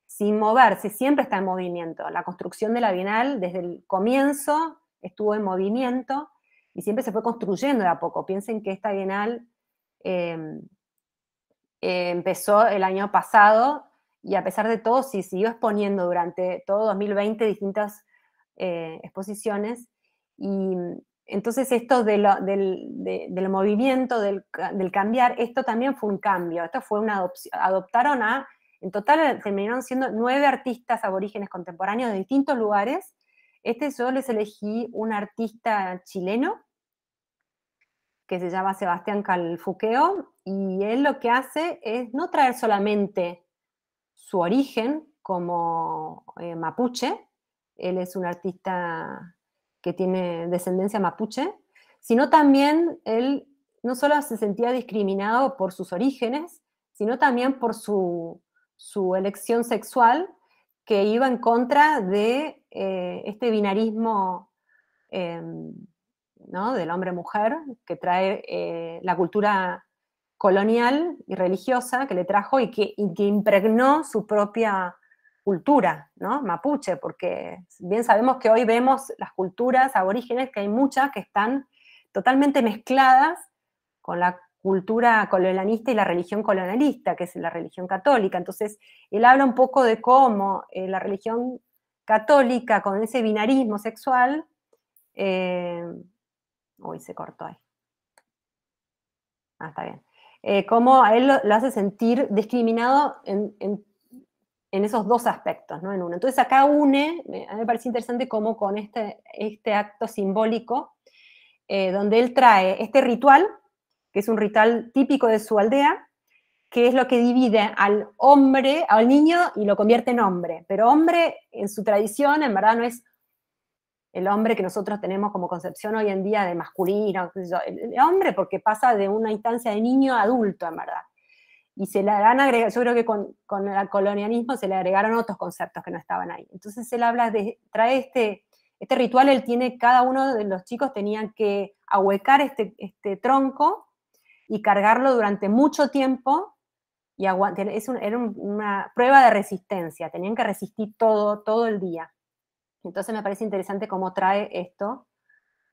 sin moverse, siempre está en movimiento. La construcción de la Bienal desde el comienzo estuvo en movimiento y siempre se fue construyendo de a poco. Piensen que esta Bienal empezó el año pasado y a pesar de todo se siguió exponiendo durante todo 2020 distintas exposiciones, y entonces esto del movimiento, del cambiar, esto también fue un cambio, esto fue una adopción, adoptaron en total terminaron siendo 9 artistas aborígenes contemporáneos de distintos lugares. Yo les elegí un artista chileno que se llama Sebastián Calfuqueo, y él lo que hace es no traer solamente su origen como mapuche, él es un artista que tiene descendencia mapuche, sino también él no solo se sentía discriminado por sus orígenes, sino también por su elección sexual, que iba en contra de este binarismo ¿no? del hombre-mujer que trae la cultura colonial y religiosa que le trajo y que impregnó su propia cultura, ¿no? Mapuche, porque bien sabemos que hoy vemos las culturas aborígenes, que hay muchas que están totalmente mezcladas con la cultura colonialista y la religión colonialista, que es la religión católica. Entonces, él habla un poco de cómo la religión católica, con ese binarismo sexual, uy, se cortó ahí. Está bien. Cómo a él lo hace sentir discriminado en esos dos aspectos, ¿no? En uno. Entonces acá a mí me parece interesante cómo con este acto simbólico, donde él trae este ritual, que es un ritual típico de su aldea, que es lo que divide al hombre, al niño, y lo convierte en hombre. Pero hombre, en su tradición, en verdad no es el hombre que nosotros tenemos como concepción hoy en día de masculino, el hombre porque pasa de una instancia de niño a adulto, en verdad. y se le han agregado, yo creo que con el colonialismo se le agregaron otros conceptos que no estaban ahí. Entonces él habla trae este ritual, cada uno de los chicos tenían que ahuecar este tronco y cargarlo durante mucho tiempo, y era una prueba de resistencia, tenían que resistir todo el día. Entonces me parece interesante cómo trae esto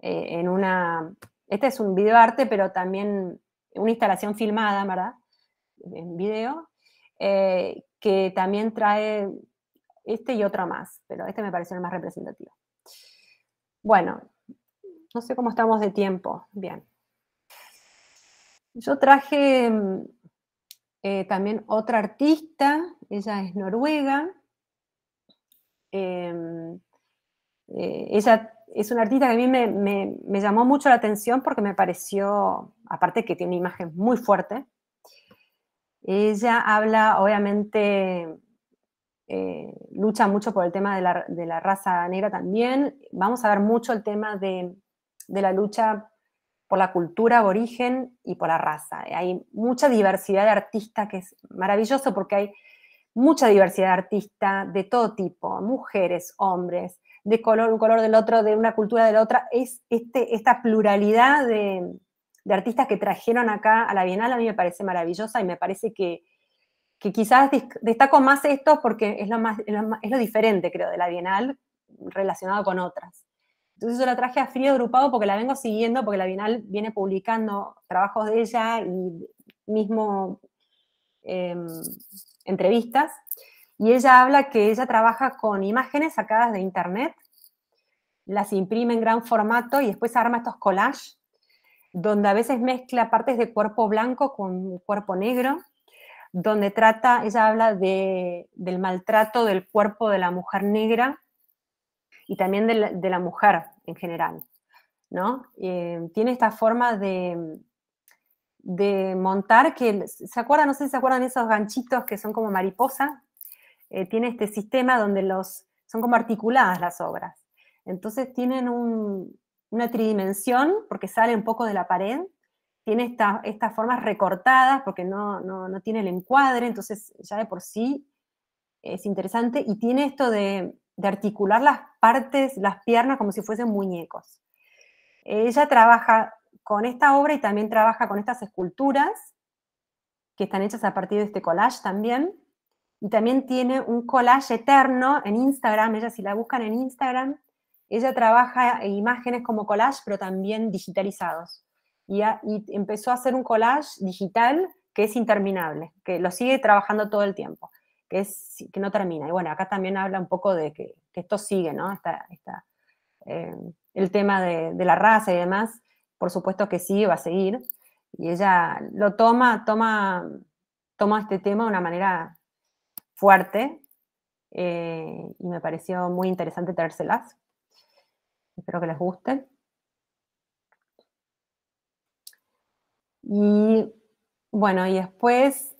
este es un videoarte, pero también una instalación filmada, ¿verdad? En video, que también trae este y otro más, pero este me pareció el más representativo. Bueno, no sé cómo estamos de tiempo. Bien. Yo traje también otra artista, ella es noruega. Ella es una artista que a mí me llamó mucho la atención porque me pareció, aparte que tiene una imagen muy fuerte, ella habla, obviamente, lucha mucho por el tema de la raza negra también. Vamos a ver mucho el tema de la lucha por la cultura aborigen y por la raza. Hay mucha diversidad de artistas, que es maravilloso porque hay mucha diversidad de artistas de todo tipo, mujeres, hombres, de un color del otro, de una cultura de la otra. Es esta pluralidad de artistas que trajeron acá a la Bienal a mí me parece maravillosa, y me parece que quizás destaco más esto porque es lo diferente, creo, de la Bienal relacionado con otras. Entonces yo la traje a Frida Grupado porque la vengo siguiendo, porque la Bienal viene publicando trabajos de ella y mismo entrevistas, y ella habla que ella trabaja con imágenes sacadas de internet, las imprime en gran formato y después arma estos collages, donde a veces mezcla partes de cuerpo blanco con cuerpo negro, donde ella habla del maltrato del cuerpo de la mujer negra y también de la mujer en general, ¿no? Tiene esta forma de montar, que ¿se acuerdan? No sé si se acuerdan de esos ganchitos que son como mariposa. Tiene este sistema donde son como articuladas las obras. Entonces tienen una tridimensión porque sale un poco de la pared, tiene estas formas recortadas porque no tiene el encuadre, entonces ya de por sí es interesante, y tiene esto de articular las partes, las piernas como si fuesen muñecos. Ella trabaja con esta obra y también trabaja con estas esculturas que están hechas a partir de este collage también, y también tiene un collage eterno en Instagram. Ella, si la buscan en Instagram, ella trabaja imágenes como collage, pero también digitalizados, y empezó a hacer un collage digital que es interminable, que lo sigue trabajando todo el tiempo, que no termina. Y bueno, acá también habla un poco de que esto sigue, ¿no? El tema de la raza y demás, por supuesto que sí, va a seguir, y ella lo toma este tema de una manera fuerte, y me pareció muy interesante traérselas. Espero que les guste. Y bueno, y después,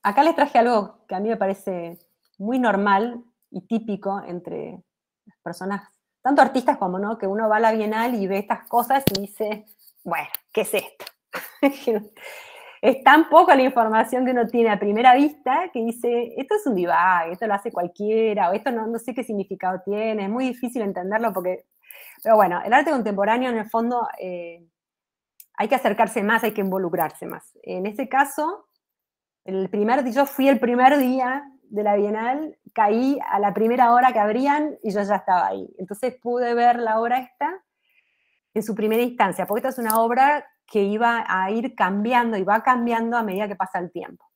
acá les traje algo que a mí me parece muy normal y típico entre las personas, tanto artistas como no, que uno va a la Bienal y ve estas cosas y dice, bueno, ¿qué es esto? Es tan poco la información que uno tiene a primera vista que dice, esto es un divague, esto lo hace cualquiera, o esto no sé qué significado tiene, es muy difícil entenderlo porque... Pero bueno, el arte contemporáneo en el fondo hay que acercarse más, hay que involucrarse más. En este caso, yo fui el primer día de la Bienal, caí a la primera hora que abrían y yo ya estaba ahí. Entonces pude ver la obra esta en su primera instancia, porque esta es una obra que iba a ir cambiando y va cambiando a medida que pasa el tiempo.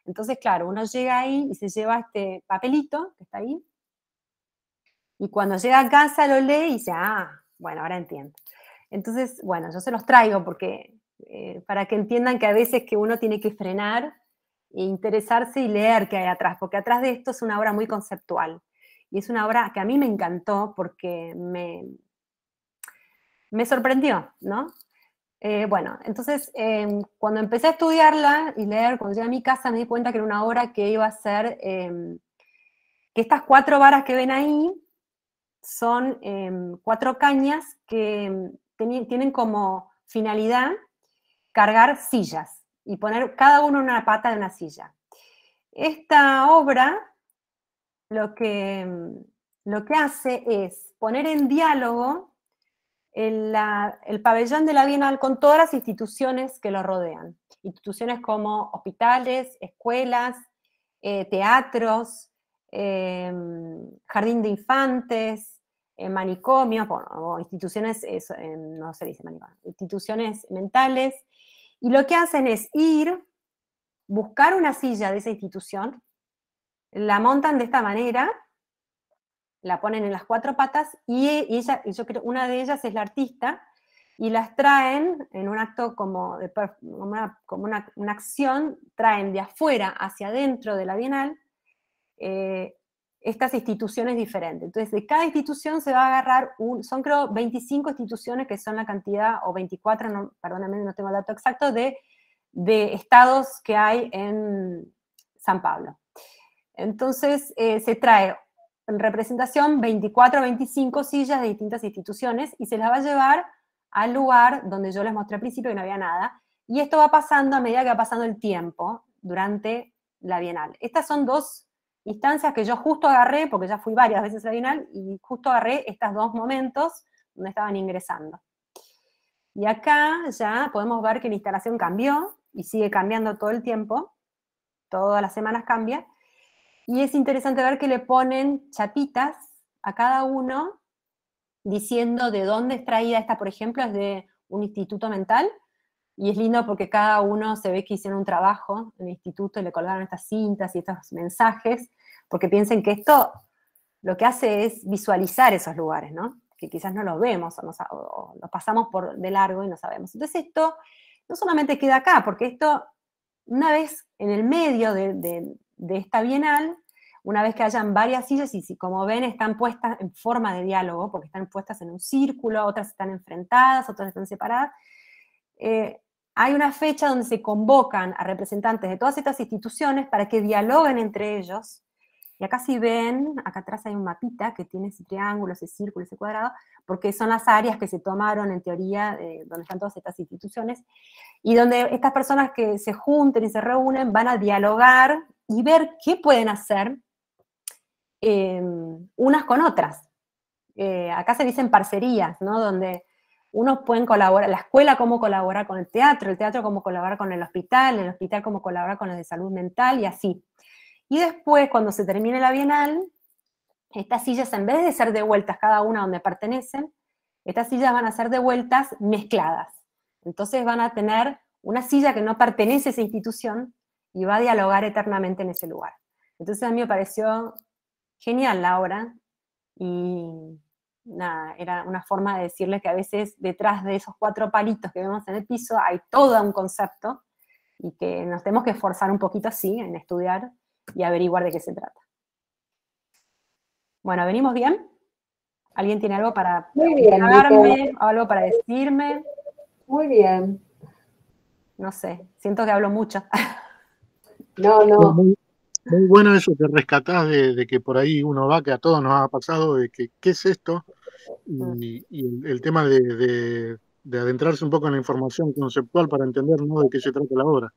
Entonces, claro, uno llega ahí y se lleva este papelito que está ahí, y cuando llega a casa lo lee y dice, bueno, ahora entiendo. Entonces, bueno, yo se los traigo porque para que entiendan que a veces que uno tiene que frenar e interesarse y leer qué hay atrás, porque atrás de esto es una obra muy conceptual. Y es una obra que a mí me encantó porque me sorprendió, ¿no? Bueno, entonces, cuando empecé a estudiarla y leer, cuando llegué a mi casa me di cuenta que era una obra que iba a ser, que estas 4 varas que ven ahí son 4 cañas que tienen como finalidad cargar sillas. y poner cada uno en una pata de una silla. Esta obra lo que hace es poner en diálogo el pabellón de la Bienal con todas las instituciones que lo rodean. Instituciones como hospitales, escuelas, teatros, jardín de infantes, manicomios, o instituciones, no se dice manicomio, instituciones mentales, y lo que hacen es ir, buscar una silla de esa institución, la montan de esta manera, la ponen en las 4 patas, y yo creo, una de ellas es la artista, y las traen en un acto como una acción, traen de afuera hacia adentro de la Bienal estas instituciones diferentes. Entonces, de cada institución se va a agarrar, son creo 25 instituciones, que son la cantidad, o 24, no, perdóname, no tengo el dato exacto, de estados que hay en San Pablo. Entonces, se trae en representación 24 o 25 sillas de distintas instituciones y se las va a llevar al lugar donde yo les mostré al principio que no había nada, y esto va pasando a medida que va pasando el tiempo durante la Bienal. Estas son 2 instancias que yo justo agarré, porque ya fui varias veces a la Bienal, y justo agarré estos 2 momentos donde estaban ingresando. Y acá ya podemos ver que la instalación cambió, y sigue cambiando todo el tiempo, todas las semanas cambia, y es interesante ver que le ponen chapitas a cada uno, diciendo de dónde es traída. Esta, por ejemplo, es de un instituto mental, y es lindo porque cada uno se ve que hicieron un trabajo en el instituto y le colgaron estas cintas y estos mensajes, porque piensen que esto lo que hace es visualizar esos lugares, ¿no? Que quizás no los vemos o los pasamos por de largo y no sabemos. Entonces esto no solamente queda acá, porque esto, una vez en el medio de esta Bienal, una vez que hayan varias sillas, y si como ven están puestas en forma de diálogo, porque están puestas en un círculo, otras están enfrentadas, otras están separadas, hay una fecha donde se convocan a representantes de todas estas instituciones para que dialoguen entre ellos. Y acá si ven, acá atrás hay un mapita que tiene ese triángulo, ese círculo, ese cuadrado, porque son las áreas que se tomaron en teoría, donde están todas estas instituciones, y donde estas personas que se junten y se reúnen van a dialogar y ver qué pueden hacer unas con otras. Acá se dicen parcerías, ¿no? Donde unos pueden colaborar, la escuela cómo colaborar con el teatro cómo colaborar con el hospital cómo colaborar con los de salud mental, y así. Y después, cuando se termine la Bienal, estas sillas, en vez de ser devueltas cada una donde pertenecen, estas sillas van a ser devueltas mezcladas. Entonces van a tener una silla que no pertenece a esa institución y va a dialogar eternamente en ese lugar. Entonces a mí me pareció genial la obra, y nada, era una forma de decirle que a veces detrás de esos 4 palitos que vemos en el piso hay todo un concepto, y que nos tenemos que esforzar un poquito así en estudiar y averiguar de qué se trata. Bueno, ¿venimos bien? ¿Alguien tiene algo para preguntarme, algo para decirme? Muy bien. No sé, siento que hablo mucho. No. Muy bueno eso que rescatás de que por ahí uno va, que a todos nos ha pasado, de que qué es esto, y el tema de adentrarse un poco en la información conceptual para entender, ¿no?, de qué se trata la obra.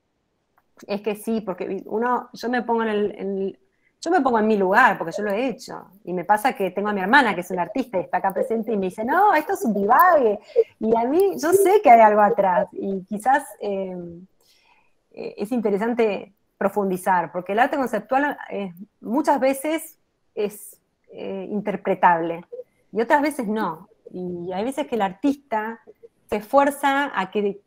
Es que sí, porque yo me pongo en mi lugar, porque yo lo he hecho, y me pasa que tengo a mi hermana, que es una artista, y está acá presente, y me dice, no, esto es un divague, y a mí, yo sé que hay algo atrás, y quizás es interesante profundizar, porque el arte conceptual muchas veces es interpretable, y otras veces no, y hay veces que el artista se esfuerza a que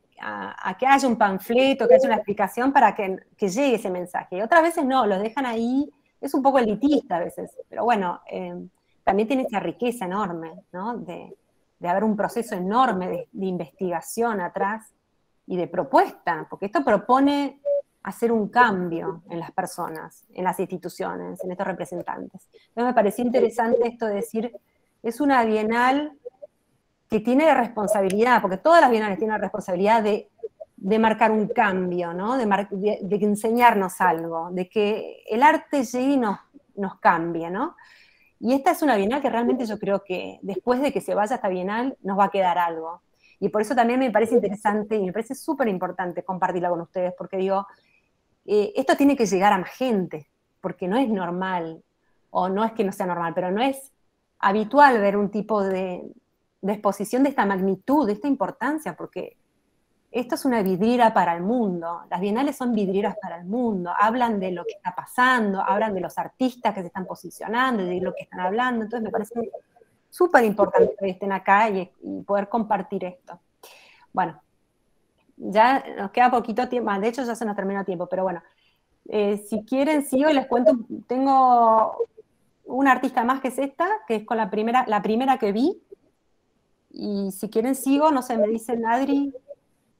haya un panfleto, que haya una explicación para que llegue ese mensaje, y otras veces no, los dejan ahí. Es un poco elitista a veces, pero bueno, también tiene esa riqueza enorme, ¿no? De haber un proceso enorme de investigación atrás y de propuesta, porque esto propone hacer un cambio en las personas, en las instituciones, en estos representantes. Entonces me pareció interesante esto de decir, es una bienal que tiene responsabilidad, porque todas las bienales tienen la responsabilidad de marcar un cambio, ¿no? de enseñarnos algo, de que el arte llegue y nos cambie, ¿no? Y esta es una bienal que realmente yo creo que después de que se vaya esta bienal nos va a quedar algo. Y por eso también me parece interesante y me parece súper importante compartirla con ustedes, porque digo, esto tiene que llegar a más gente, porque no es normal, o no es que no sea normal, pero no es habitual ver un tipo de exposición de esta magnitud, de esta importancia, porque esto es una vidriera para el mundo. Las bienales son vidrieras para el mundo. Hablan de lo que está pasando, hablan de los artistas que se están posicionando, de lo que están hablando. Entonces me parece súper importante que estén acá y poder compartir esto. Bueno, ya nos queda poquito tiempo. De hecho, ya se nos terminó el tiempo, pero bueno. Si quieren, sigo y les cuento. Tengo una artista más que es esta, que es con la primera que vi. Y si quieren, sigo. No sé, me dicen, Adri,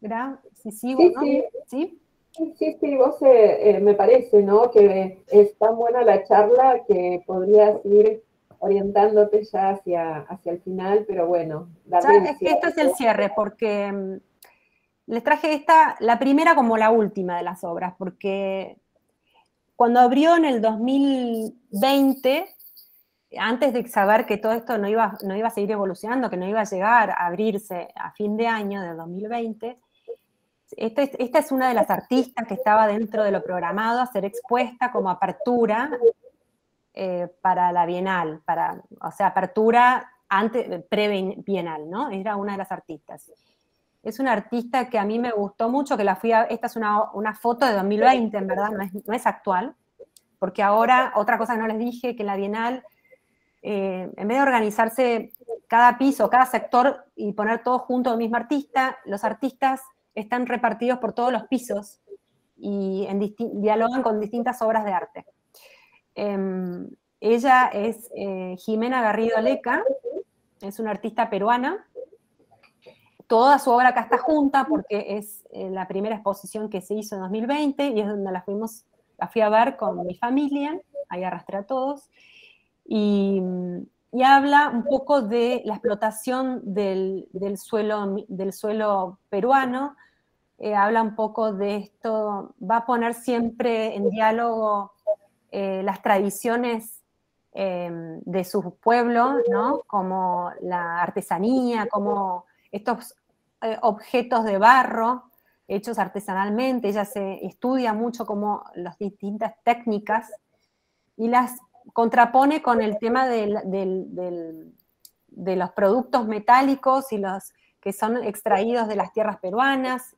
¿verdad? Si sigo, Sí, ¿no? sí. ¿Sí? Sí, vos me parece, ¿no? Que es tan buena la charla que podrías ir orientándote ya hacia el final, pero bueno, darle el Es que cierre. esto es el cierre, porque les traje esta, la primera como la última de las obras, porque cuando abrió en el 2020, antes de saber que todo esto no iba a seguir evolucionando, que no iba a llegar a abrirse a fin de año del 2020, esta es una de las artistas que estaba dentro de lo programado a ser expuesta como apertura para la Bienal, o sea, apertura pre-bienal, ¿no? Era una de las artistas. Es una artista que a mí me gustó mucho, que esta es una foto de 2020, en verdad, no es actual, porque ahora, otra cosa que no les dije, que en la Bienal, en vez de organizarse cada piso, cada sector y poner todos juntos el mismo artista, los artistas están repartidos por todos los pisos y dialogan con distintas obras de arte. Ella es Jimena Garrido Leca, es una artista peruana. Toda su obra acá está junta porque es la primera exposición que se hizo en 2020 y es donde la fui a ver con mi familia, ahí arrastré a todos, y habla un poco de la explotación del suelo peruano, habla un poco de esto, va a poner siempre en diálogo las tradiciones de su pueblo, ¿no? Como la artesanía, como estos objetos de barro hechos artesanalmente. Ella se estudia mucho como las distintas técnicas y las contrapone con el tema de los productos metálicos y los que son extraídos de las tierras peruanas.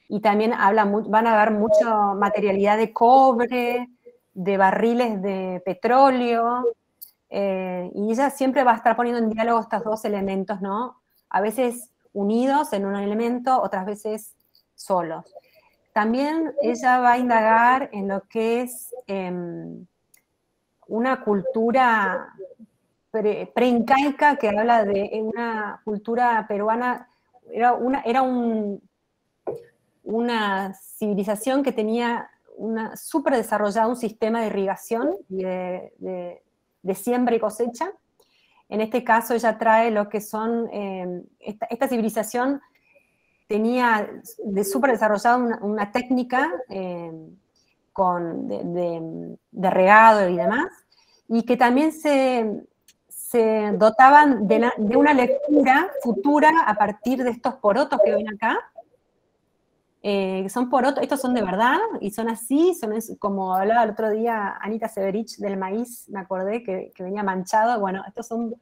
Y también van a ver mucha materialidad de cobre, de barriles de petróleo, y ella siempre va a estar poniendo en diálogo estos dos elementos, ¿no? A veces unidos en un elemento, otras veces solos. También ella va a indagar en lo que es una cultura preincaica que habla de una cultura peruana, era una civilización que tenía súper desarrollado un sistema de irrigación y de siembra y cosecha. En este caso ella trae lo que son, esta civilización tenía súper desarrollada una técnica de regado y demás, y que también se dotaban de una lectura futura a partir de estos porotos que ven acá. Son porotos, estos son de verdad y son así, como hablaba el otro día Anita Severich del maíz, me acordé que venía manchado. Bueno, estos son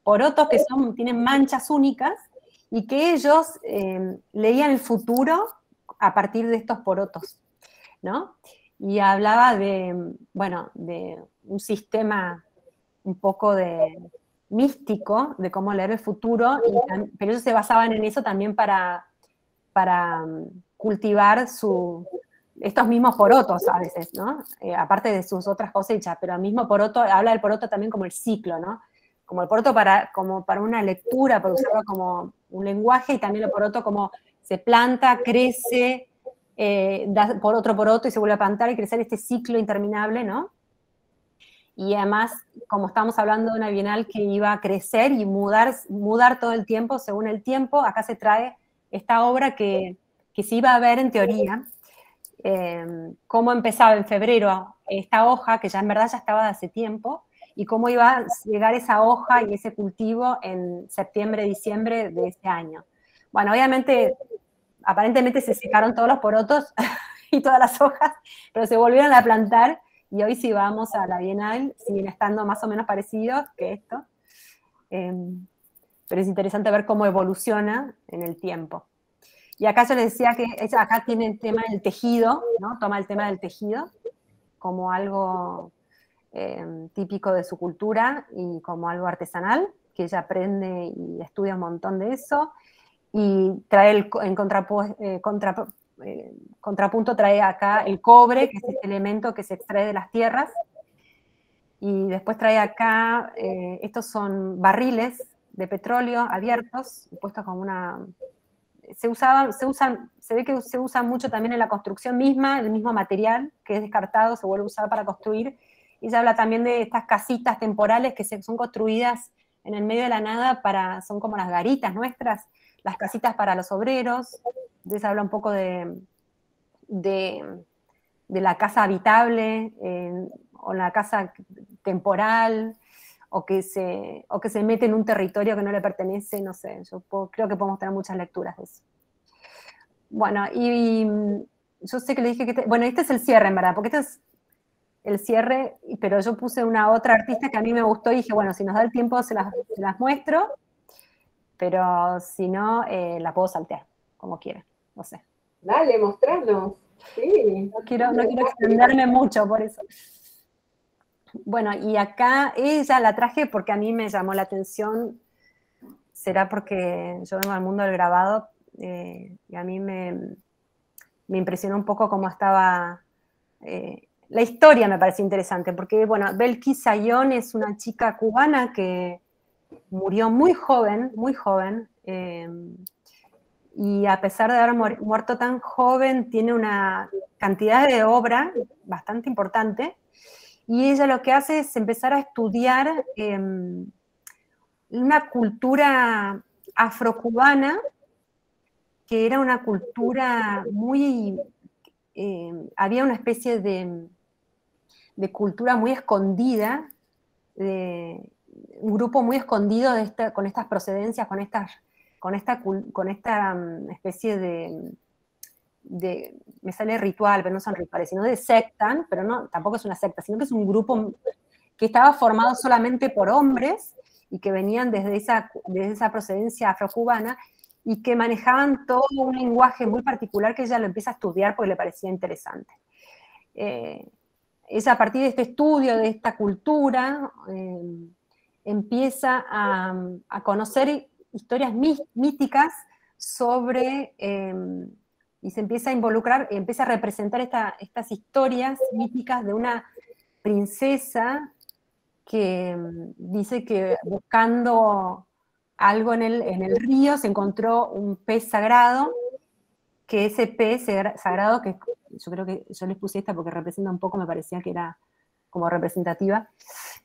porotos que tienen manchas únicas y que ellos leían el futuro a partir de estos porotos, ¿no? Y hablaba de un sistema un poco místico de cómo leer el futuro, pero ellos se basaban en eso también para cultivar estos mismos porotos a veces, ¿no? Aparte de sus otras cosechas, pero el mismo poroto, habla del poroto también como el ciclo, ¿no? Como el poroto como para una lectura, para usarlo como un lenguaje, y también el poroto como se planta, crece, da por otro poroto y se vuelve a plantar y crecer, este ciclo interminable, ¿no? Y además, como estamos hablando de una bienal que iba a crecer y mudar todo el tiempo, según el tiempo, acá se trae esta obra que se iba a ver en teoría, cómo empezaba en febrero esta hoja, que ya en verdad ya estaba de hace tiempo, y cómo iba a llegar esa hoja y ese cultivo en septiembre, diciembre de ese año. Bueno, obviamente, aparentemente se secaron todos los porotos y todas las hojas, pero se volvieron a plantar, y hoy si vamos a la Bienal, siguen estando más o menos parecidos que esto. Pero es interesante ver cómo evoluciona en el tiempo. Y acá yo les decía que acá tiene el tema del tejido, ¿no? Toma el tema del tejido como algo típico de su cultura y como algo artesanal, que ella aprende y estudia un montón de eso, y trae en contrapunto trae acá el cobre, que es este elemento que se extrae de las tierras, y después trae acá, estos son barriles de petróleo abiertos, puestos como una... Se ve que se usa mucho también en la construcción misma, el mismo material que es descartado se vuelve a usar para construir. Y se habla también de estas casitas temporales que son construidas en el medio de la nada, son como las garitas nuestras, las casitas para los obreros. Entonces habla un poco de la casa habitable, o la casa temporal, o que se mete en un territorio que no le pertenece, no sé, creo que podemos tener muchas lecturas de eso. Bueno, y yo sé que le dije que... bueno, este es el cierre, en verdad, porque este es el cierre, pero yo puse una otra artista que a mí me gustó y dije, bueno, si nos da el tiempo se las muestro, pero si no, la puedo saltear, como quiera, no sé. Dale, mostrarnos. Sí. No quiero extenderme mucho por eso. Bueno, y acá ella la traje porque a mí me llamó la atención, será porque yo vengo al mundo del grabado, y a mí me impresionó un poco cómo estaba, la historia me pareció interesante, porque, bueno, Belkhi Sayón es una chica cubana que murió muy joven, y a pesar de haber muerto tan joven, tiene una cantidad de obra bastante importante. Y ella lo que hace es empezar a estudiar una cultura afrocubana, que era una cultura muy... había una especie de cultura muy escondida, un grupo muy escondido con estas procedencias, con esta especie me sale ritual, pero no son rituales, sino de secta, pero no, tampoco es una secta, sino que es un grupo que estaba formado solamente por hombres y que venían desde esa procedencia afrocubana y que manejaban todo un lenguaje muy particular que ella lo empieza a estudiar porque le parecía interesante. Ella, a partir de este estudio, de esta cultura, empieza a conocer historias míticas sobre... y se empieza a involucrar, y empieza a representar estas historias míticas de una princesa que dice que buscando algo en el río se encontró un pez sagrado, que ese pez sagrado, que yo creo que yo les puse esta porque representa un poco, me parecía que era como representativa,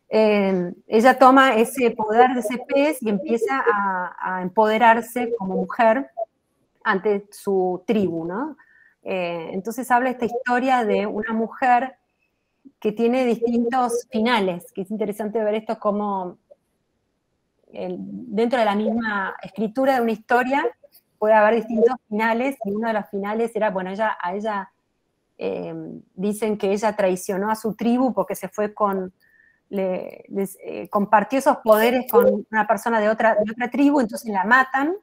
ella toma ese poder de ese pez y empieza a empoderarse como mujer ante su tribu, ¿no? Entonces habla esta historia de una mujer que tiene distintos finales, que es interesante ver esto como dentro de la misma escritura de una historia puede haber distintos finales, y uno de los finales era, bueno, a ella dicen que ella traicionó a su tribu porque se fue compartió esos poderes con una persona de otra tribu, entonces la matan.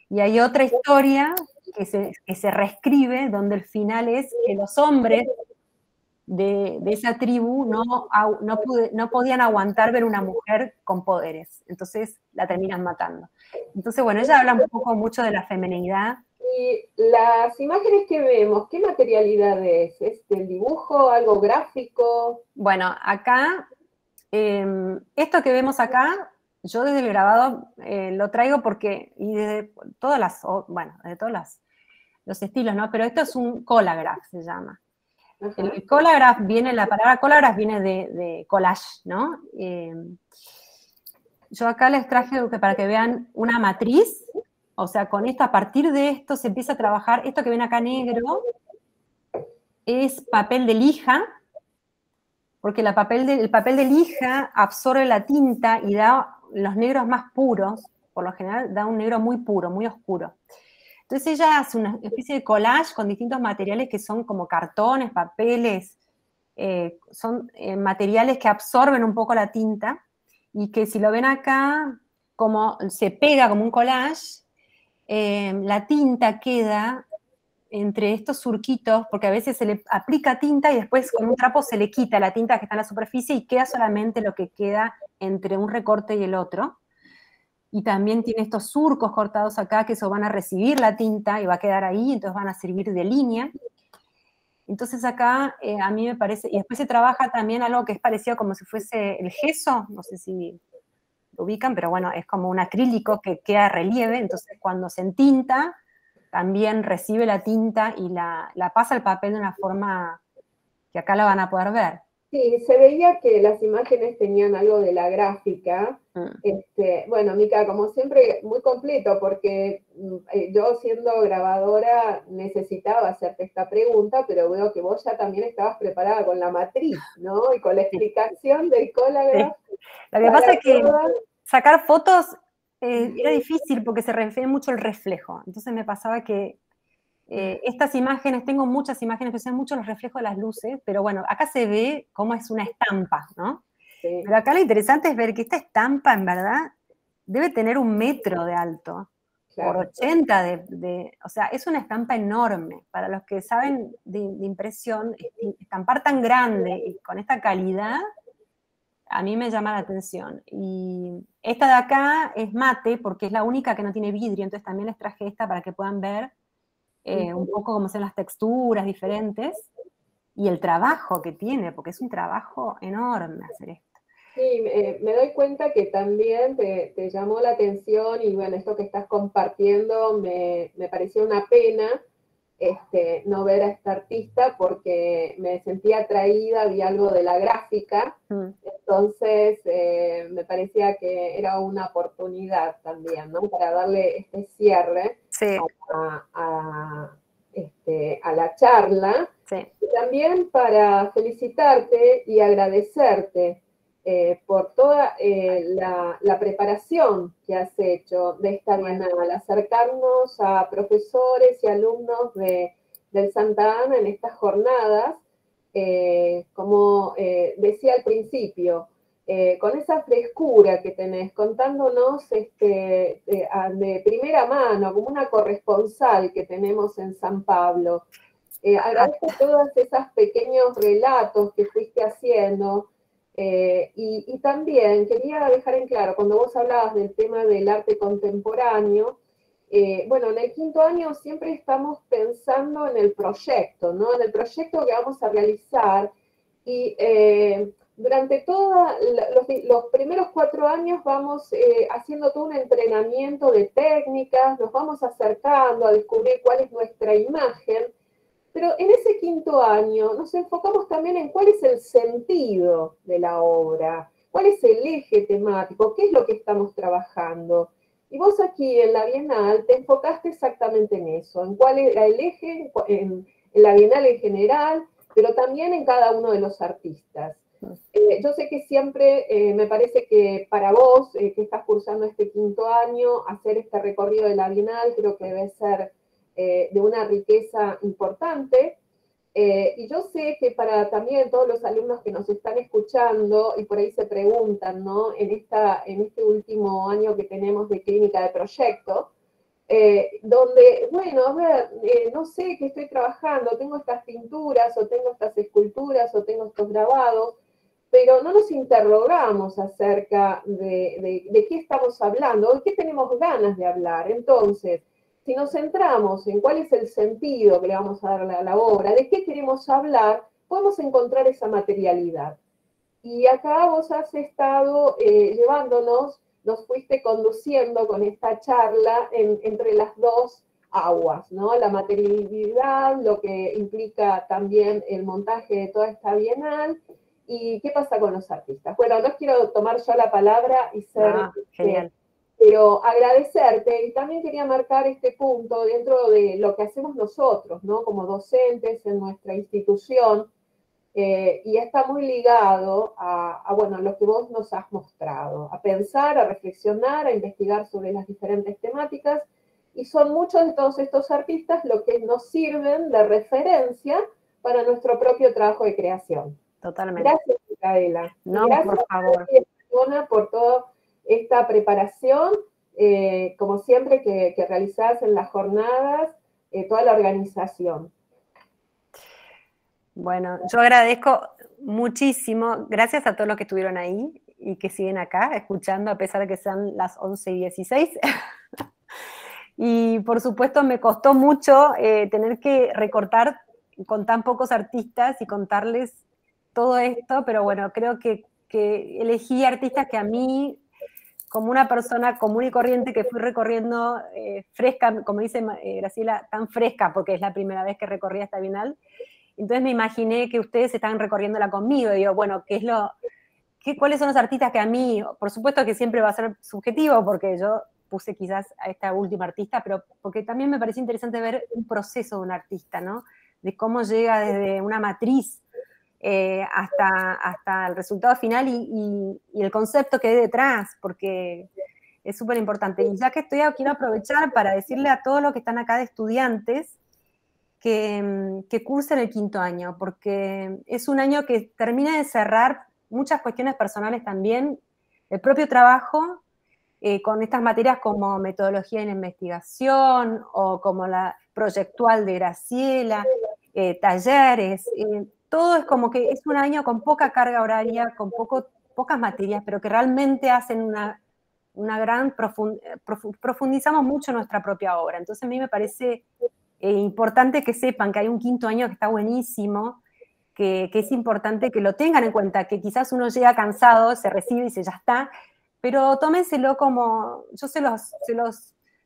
Y hay otra historia que se reescribe, donde el final es que los hombres de esa tribu no podían aguantar ver una mujer con poderes, entonces la terminan matando. Entonces, bueno, ella habla un poco mucho de la feminidad. Y las imágenes que vemos, ¿qué materialidad es? ¿Es del dibujo, algo gráfico? Bueno, acá, esto que vemos acá, yo desde el grabado lo traigo porque, y desde todos los estilos, ¿no? Pero esto es un collagraph, se llama. El collagraph la palabra collagraph viene de collage, ¿no? Yo acá les traje para que vean una matriz, o sea, a partir de esto se empieza a trabajar, esto que ven acá negro es papel de lija, porque el papel de lija absorbe la tinta y da los negros más puros, por lo general da un negro muy puro, muy oscuro. Entonces ella hace una especie de collage con distintos materiales que son como cartones, papeles, son materiales que absorben un poco la tinta y que si lo ven acá, como se pega como un collage, la tinta queda entre estos surquitos, porque a veces se le aplica tinta y después con un trapo se le quita la tinta que está en la superficie y queda solamente lo que queda entre un recorte y el otro. Y también tiene estos surcos cortados acá que eso van a recibir la tinta y va a quedar ahí, entonces van a servir de línea. Entonces acá a mí me parece, y después se trabaja también algo que es parecido como si fuese el gesso, no sé si lo ubican, pero bueno, es como un acrílico que queda a relieve, entonces cuando se entinta, también recibe la tinta y la pasa al papel de una forma que acá la van a poder ver. Sí, se veía que las imágenes tenían algo de la gráfica. Bueno, Mica, como siempre, muy completo, porque yo siendo grabadora necesitaba hacerte esta pregunta, pero veo que vos ya también estabas preparada con la matriz, ¿no? Y con la explicación del Collagraph. Sí. Lo que pasa es que sacar fotos era difícil porque se refiere mucho al reflejo. Entonces me pasaba que estas imágenes, tengo muchas imágenes que usan mucho los reflejos de las luces, pero bueno, acá se ve cómo es una estampa, ¿no? Sí. Pero acá lo interesante es ver que esta estampa, en verdad, debe tener 1 metro de alto, claro, por 80 o sea, es una estampa enorme. Para los que saben de impresión, estampar tan grande y con esta calidad, a mí me llama la atención. Y esta de acá es mate, porque es la única que no tiene vidrio, entonces también les traje esta para que puedan ver un poco cómo son las texturas diferentes y el trabajo que tiene, porque es un trabajo enorme hacer esto. Sí, me doy cuenta que también te llamó la atención y bueno, esto que estás compartiendo me pareció una pena no ver a esta artista porque me sentía atraída, vi algo de la gráfica, entonces me parecía que era una oportunidad también, ¿no? Para darle este cierre sí, a la charla, sí, y también para felicitarte y agradecerte por toda la preparación que has hecho de esta bienal, acercarnos a profesores y alumnos del Santa Ana en estas jornadas, como decía al principio, con esa frescura que tenés, contándonos de primera mano, como una corresponsal que tenemos en San Pablo. Agradezco todos esos pequeños relatos que fuiste haciendo. Y también quería dejar en claro, cuando vos hablabas del tema del arte contemporáneo, bueno, en el 5º año siempre estamos pensando en el proyecto, ¿no? En el proyecto que vamos a realizar y durante todos los primeros 4 años vamos haciendo todo un entrenamiento de técnicas, nos vamos acercando a descubrir cuál es nuestra imagen. Pero en ese 5º año nos enfocamos también en cuál es el sentido de la obra, cuál es el eje temático, qué es lo que estamos trabajando. Y vos aquí en la Bienal te enfocaste exactamente en eso, en cuál era el eje, en la Bienal en general, pero también en cada uno de los artistas. Yo sé que siempre me parece que para vos, que estás cursando este 5º año, hacer este recorrido de la Bienal creo que debe ser de una riqueza importante. Y yo sé que para también todos los alumnos que nos están escuchando y por ahí se preguntan, ¿no? En este último año que tenemos de clínica de proyecto, donde, bueno, a ver, no sé qué estoy trabajando, tengo estas pinturas o tengo estas esculturas o tengo estos grabados, pero no nos interrogamos acerca de qué estamos hablando, de qué tenemos ganas de hablar. Entonces, si nos centramos en cuál es el sentido que le vamos a dar a la obra, de qué queremos hablar, podemos encontrar esa materialidad. Y acá vos has estado llevándonos, nos fuiste conduciendo con esta charla entre las dos aguas, ¿no? La materialidad, lo que implica también el montaje de toda esta bienal, y qué pasa con los artistas. Bueno, no quiero tomar yo la palabra y ser... genial. Pero agradecerte, y también quería marcar este punto dentro de lo que hacemos nosotros, ¿no? Como docentes en nuestra institución, y está muy ligado a, bueno, lo que vos nos has mostrado, a pensar, a reflexionar, a investigar sobre las diferentes temáticas, y son muchos de todos estos artistas lo que nos sirven de referencia para nuestro propio trabajo de creación. Totalmente. Gracias, Micaela. No, gracias por favor. por toda esta preparación, como siempre que realizás en las jornadas, toda la organización. Bueno, yo agradezco muchísimo, gracias a todos los que estuvieron ahí y que siguen acá escuchando a pesar de que sean las 11:16. Y por supuesto me costó mucho tener que recortar con tan pocos artistas y contarles todo esto, pero bueno, creo que elegí artistas que a mí, como una persona común y corriente que fui recorriendo fresca, como dice Graciela, tan fresca, porque es la primera vez que recorría esta Bienal. Entonces me imaginé que ustedes están recorriéndola conmigo, y digo, bueno, ¿cuáles son los artistas que a mí, por supuesto que siempre va a ser subjetivo, porque yo puse quizás a esta última artista, pero porque también me parece interesante ver un proceso de un artista, ¿no? De cómo llega desde una matriz hasta el resultado final y el concepto que hay detrás, porque es súper importante. Y ya que estoy, quiero aprovechar para decirle a todos los que están acá de estudiantes que cursen el 5º año, porque es un año que termina de cerrar muchas cuestiones personales también, el propio trabajo, con estas materias como metodología en investigación, o como la proyectual de Graciela, talleres, todo es como que es un año con poca carga horaria, con pocas materias, pero que realmente hacen una gran, profundizamos mucho nuestra propia obra. Entonces a mí me parece importante que sepan que hay un 5º año que está buenísimo, que es importante que lo tengan en cuenta, que quizás uno llega cansado, se recibe y dice ya está, pero tómenselo como, yo se los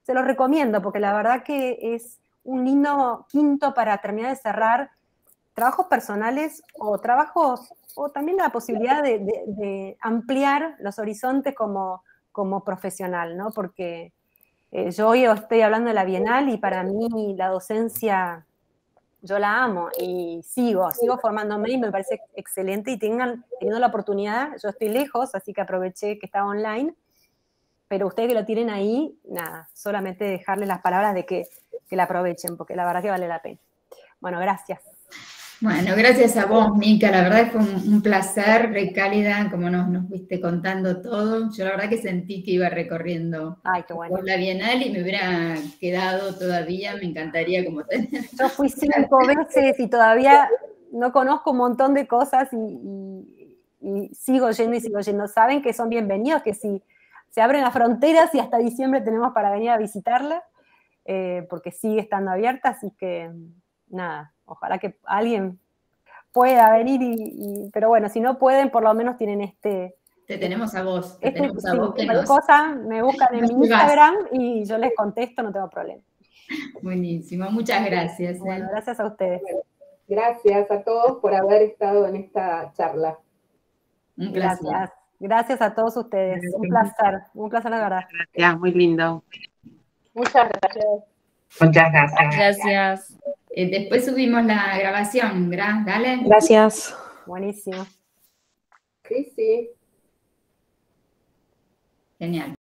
recomiendo, porque la verdad que es un lindo 5º para terminar de cerrar trabajos personales o trabajos, o también la posibilidad de ampliar los horizontes como profesional, ¿no? Porque yo hoy estoy hablando de la Bienal y para mí la docencia, yo la amo y sigo formándome y me parece excelente, y teniendo la oportunidad, yo estoy lejos, así que aproveché que estaba online, pero ustedes que lo tienen ahí, nada, solamente dejarles las palabras de que la aprovechen, porque la verdad que vale la pena. Bueno, gracias. Bueno, gracias a vos, Mica, la verdad fue un placer, re cálida, como nos fuiste contando todo. Yo la verdad que sentí que iba recorriendo por la Bienal y me hubiera quedado todavía, me encantaría como tener. Yo fui 5 veces y todavía no conozco un montón de cosas y sigo yendo y sigo yendo. Saben que son bienvenidos, que si se abren las fronteras y hasta diciembre tenemos para venir a visitarla, porque sigue estando abierta, así que nada, ojalá que alguien pueda venir, pero bueno, si no pueden, por lo menos tienen Te tenemos a vos, me buscan en mi Instagram y yo les contesto, no tengo problema. Buenísimo, muchas gracias. Bueno, gracias a ustedes. Gracias a todos por haber estado en esta charla. Un placer. Gracias a todos ustedes, un placer de verdad. Gracias, muy lindo. Muchas gracias. Muchas gracias. Gracias. Después subimos la grabación, dale. Gracias. Buenísimo. Sí. Genial.